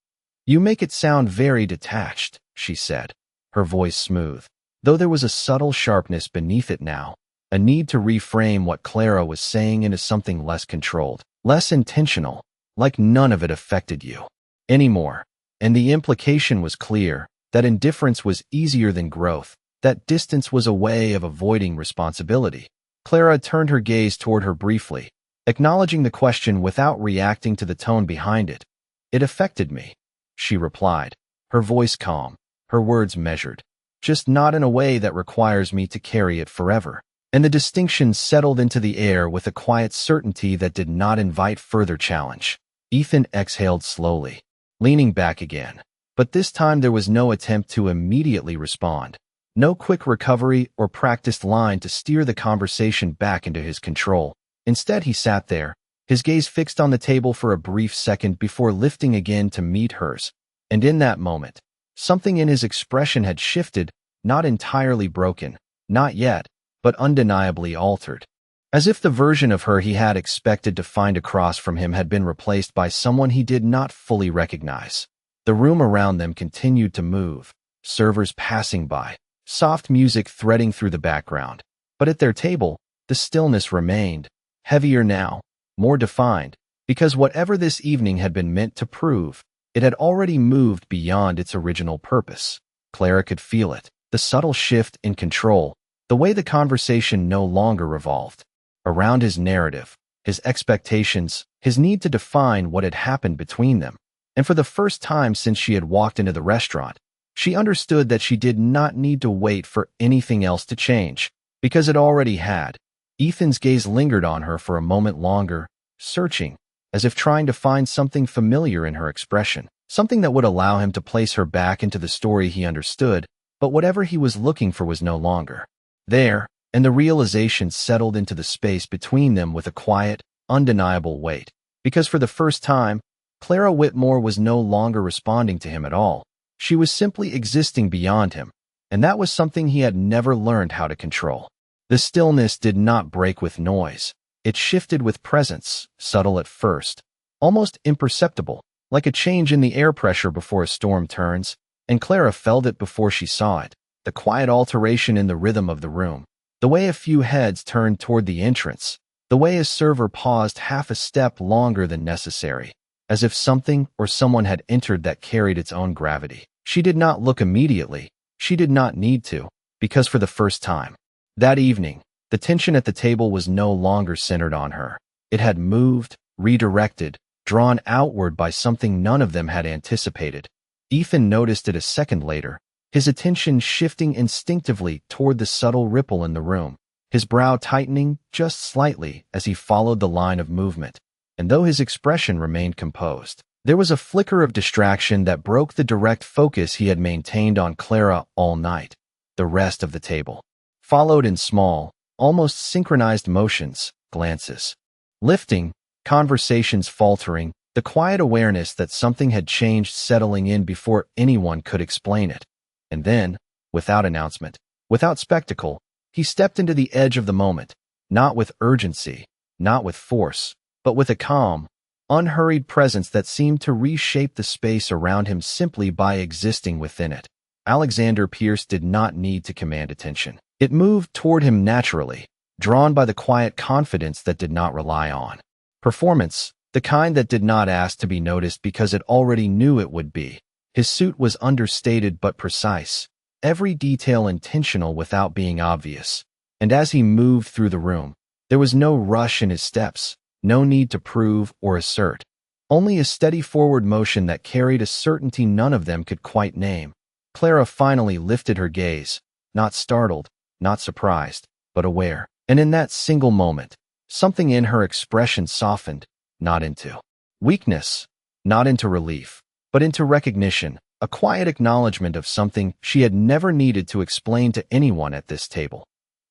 "You make it sound very detached," she said, her voice smooth, though there was a subtle sharpness beneath it now, a need to reframe what Clara was saying into something less controlled, less intentional, like none of it affected you anymore. And the implication was clear, that indifference was easier than growth, that distance was a way of avoiding responsibility. Clara turned her gaze toward her briefly, acknowledging the question without reacting to the tone behind it. "It affected me," she replied, her voice calm, her words measured, "just not in a way that requires me to carry it forever." And the distinction settled into the air with a quiet certainty that did not invite further challenge. Ethan exhaled slowly, leaning back again. But this time there was no attempt to immediately respond, no quick recovery or practiced line to steer the conversation back into his control. Instead, he sat there, his gaze fixed on the table for a brief second before lifting again to meet hers. And in that moment, something in his expression had shifted, not entirely broken, not yet, but undeniably altered. As if the version of her he had expected to find across from him had been replaced by someone he did not fully recognize. The room around them continued to move, servers passing by, soft music threading through the background. But at their table, the stillness remained, heavier now, more defined, because whatever this evening had been meant to prove, it had already moved beyond its original purpose. Clara could feel it, the subtle shift in control, the way the conversation no longer revolved around his narrative, his expectations, his need to define what had happened between them. And for the first time since she had walked into the restaurant, she understood that she did not need to wait for anything else to change, because it already had. Ethan's gaze lingered on her for a moment longer, searching, as if trying to find something familiar in her expression, something that would allow him to place her back into the story he understood, but whatever he was looking for was no longer there, and the realization settled into the space between them with a quiet, undeniable weight, because for the first time, Clara Whitmore was no longer responding to him at all. She was simply existing beyond him, and that was something he had never learned how to control. The stillness did not break with noise. It shifted with presence, subtle at first, almost imperceptible, like a change in the air pressure before a storm turns, and Clara felt it before she saw it, the quiet alteration in the rhythm of the room, the way a few heads turned toward the entrance, the way a server paused half a step longer than necessary, as if something or someone had entered that carried its own gravity. She did not look immediately. She did not need to, because for the first time that evening, the tension at the table was no longer centered on her. It had moved, redirected, drawn outward by something none of them had anticipated. Ethan noticed it a second later, his attention shifting instinctively toward the subtle ripple in the room, his brow tightening just slightly as he followed the line of movement. And though his expression remained composed, there was a flicker of distraction that broke the direct focus he had maintained on Clara all night. The rest of the table followed in small, almost synchronized motions, glances, lifting, conversations faltering, the quiet awareness that something had changed settling in before anyone could explain it. And then, without announcement, without spectacle, he stepped into the edge of the moment, not with urgency, not with force, but with a calm, unhurried presence that seemed to reshape the space around him simply by existing within it. Alexander Pierce did not need to command attention. It moved toward him naturally, drawn by the quiet confidence that did not rely on performance, the kind that did not ask to be noticed because it already knew it would be. His suit was understated but precise, every detail intentional without being obvious. And as he moved through the room, there was no rush in his steps, no need to prove or assert, only a steady forward motion that carried a certainty none of them could quite name. Clara finally lifted her gaze, not startled, not surprised, but aware. And in that single moment, something in her expression softened, not into weakness, not into relief, but into recognition, a quiet acknowledgement of something she had never needed to explain to anyone at this table.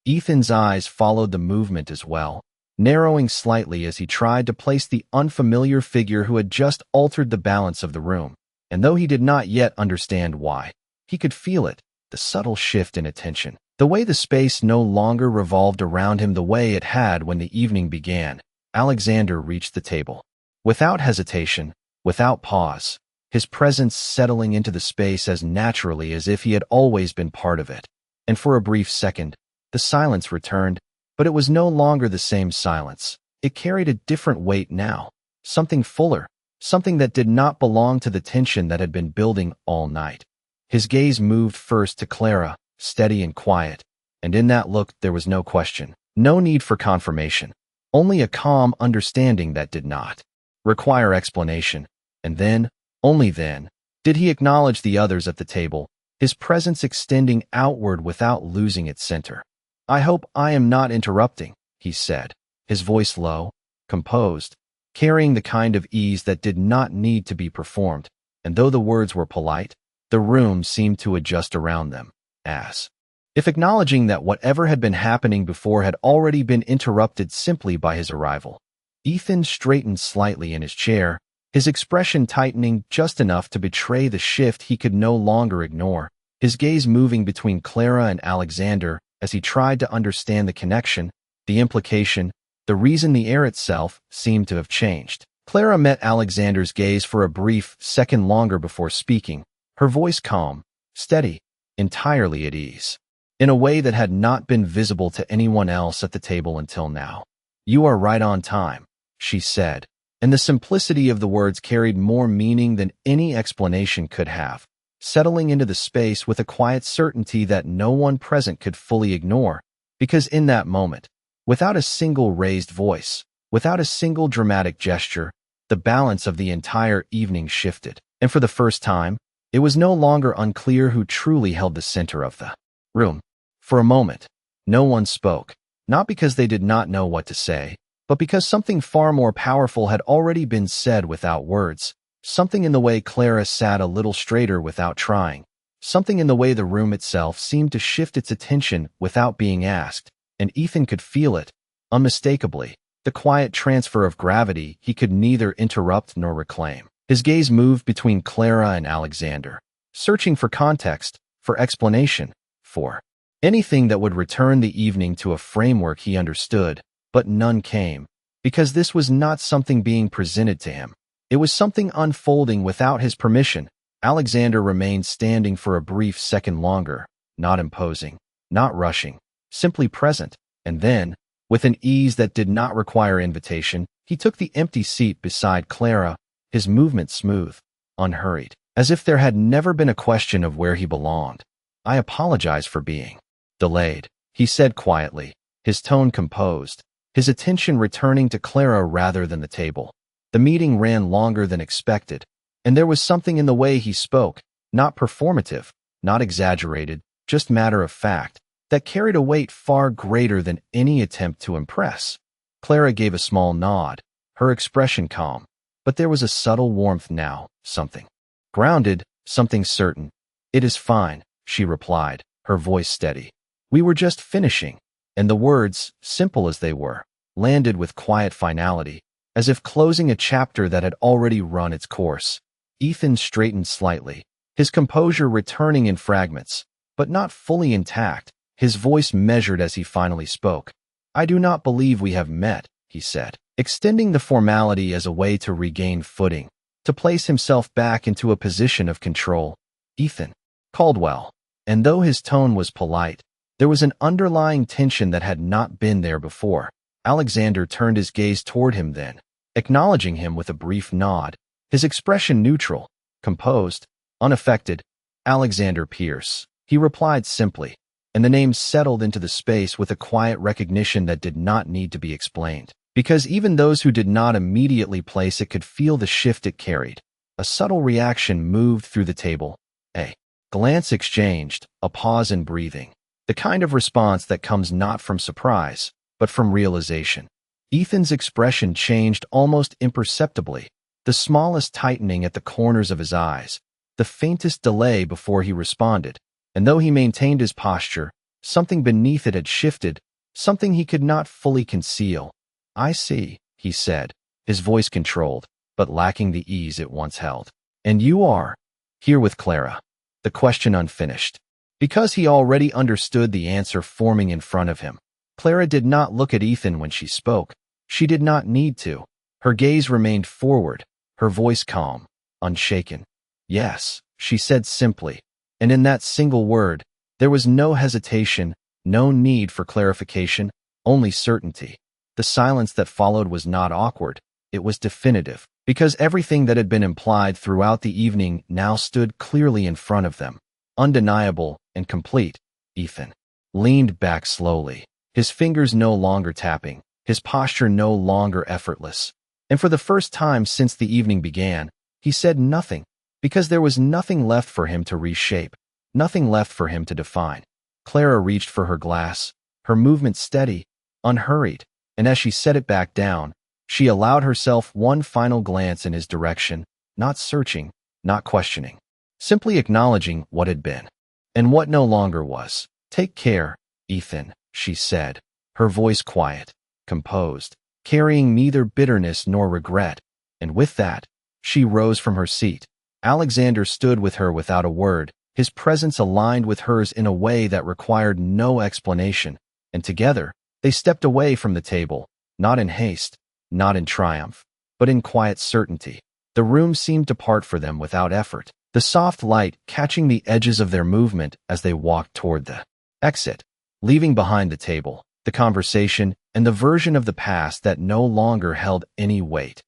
Ethan's eyes followed the movement as well, narrowing slightly as he tried to place the unfamiliar figure who had just altered the balance of the room. And though he did not yet understand why, he could feel it, the subtle shift in attention. The way the space no longer revolved around him the way it had when the evening began. Alexander reached the table. Without hesitation, without pause, his presence settling into the space as naturally as if he had always been part of it. And for a brief second, the silence returned, but it was no longer the same silence. It carried a different weight now, something fuller, something that did not belong to the tension that had been building all night. His gaze moved first to Clara, steady and quiet, and in that look there was no question, no need for confirmation, only a calm understanding that did not require explanation. And then, only then, did he acknowledge the others at the table, his presence extending outward without losing its center. "I hope I am not interrupting," he said, his voice low, composed, carrying the kind of ease that did not need to be performed, and though the words were polite, the room seemed to adjust around them, as if acknowledging that whatever had been happening before had already been interrupted simply by his arrival. Ethan straightened slightly in his chair, his expression tightening just enough to betray the shift he could no longer ignore, his gaze moving between Clara and Alexander as he tried to understand the connection, the implication, the reason the air itself seemed to have changed. Clara met Alexander's gaze for a brief second longer before speaking, her voice calm, steady, entirely at ease, in a way that had not been visible to anyone else at the table until now. "You are right on time," she said, and the simplicity of the words carried more meaning than any explanation could have, settling into the space with a quiet certainty that no one present could fully ignore, because in that moment, without a single raised voice, without a single dramatic gesture, the balance of the entire evening shifted, and for the first time, it was no longer unclear who truly held the center of the room. For a moment, no one spoke, not because they did not know what to say, but because something far more powerful had already been said without words, something in the way Clara sat a little straighter without trying, something in the way the room itself seemed to shift its attention without being asked, and Ethan could feel it, unmistakably, the quiet transfer of gravity he could neither interrupt nor reclaim. His gaze moved between Clara and Alexander, searching for context, for explanation, for anything that would return the evening to a framework he understood, but none came, because this was not something being presented to him. It was something unfolding without his permission. Alexander remained standing for a brief second longer, not imposing, not rushing, simply present, and then, with an ease that did not require invitation, he took the empty seat beside Clara, his movement smooth, unhurried, as if there had never been a question of where he belonged. "I apologize for being delayed," he said quietly, his tone composed, his attention returning to Clara rather than the table. The meeting ran longer than expected, and there was something in the way he spoke, not performative, not exaggerated, just matter of fact, that carried a weight far greater than any attempt to impress. Clara gave a small nod, her expression calm, but there was a subtle warmth now, something grounded, something certain. "It is fine," she replied, her voice steady. "We were just finishing," and the words, simple as they were, landed with quiet finality, as if closing a chapter that had already run its course. Ethan straightened slightly, his composure returning in fragments, but not fully intact, his voice measured as he finally spoke. "I do not believe we have met," he said, extending the formality as a way to regain footing, to place himself back into a position of control. "Ethan Caldwell." And though his tone was polite, there was an underlying tension that had not been there before. Alexander turned his gaze toward him then, acknowledging him with a brief nod, his expression neutral, composed, unaffected. "Alexander Pierce," he replied simply, and the name settled into the space with a quiet recognition that did not need to be explained, because even those who did not immediately place it could feel the shift it carried. A subtle reaction moved through the table, a glance exchanged, a pause in breathing, The kind of response that comes not from surprise, but from realization. Ethan's expression changed almost imperceptibly, the smallest tightening at the corners of his eyes, the faintest delay before he responded, and though he maintained his posture, something beneath it had shifted, something he could not fully conceal. "I see," he said, his voice controlled, but lacking the ease it once held. "And you are here with Clara?" The question unfinished, because he already understood the answer forming in front of him. Clara did not look at Ethan when she spoke. She did not need to. Her gaze remained forward, her voice calm, unshaken. "Yes," she said simply, and in that single word, there was no hesitation, no need for clarification, only certainty. The silence that followed was not awkward, it was definitive, because everything that had been implied throughout the evening now stood clearly in front of them, undeniable and complete. Ethan leaned back slowly, his fingers no longer tapping, his posture no longer effortless. And for the first time since the evening began, he said nothing, because there was nothing left for him to reshape, nothing left for him to define. Clara reached for her glass, her movement steady, unhurried, and as she set it back down, she allowed herself one final glance in his direction, not searching, not questioning, simply acknowledging what had been, and what no longer was. "Take care, Ethan," she said, her voice quiet, composed, carrying neither bitterness nor regret, and with that, she rose from her seat. Alexander stood with her without a word, his presence aligned with hers in a way that required no explanation, and together, they stepped away from the table, not in haste, not in triumph, but in quiet certainty. The room seemed to part for them without effort, the soft light catching the edges of their movement as they walked toward the exit, leaving behind the table, the conversation, and the version of the past that no longer held any weight.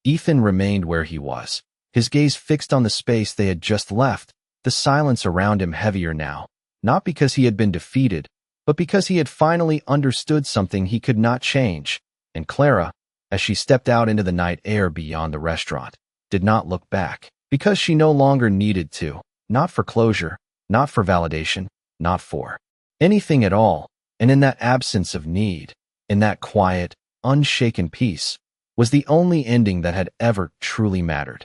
Ethan remained where he was, his gaze fixed on the space they had just left, the silence around him heavier now, not because he had been defeated, but because he had finally understood something he could not change. And Clara, as she stepped out into the night air beyond the restaurant, did not look back, because she no longer needed to, not for closure, not for validation, not for anything at all. And in that absence of need, in that quiet, unshaken peace, was the only ending that had ever truly mattered.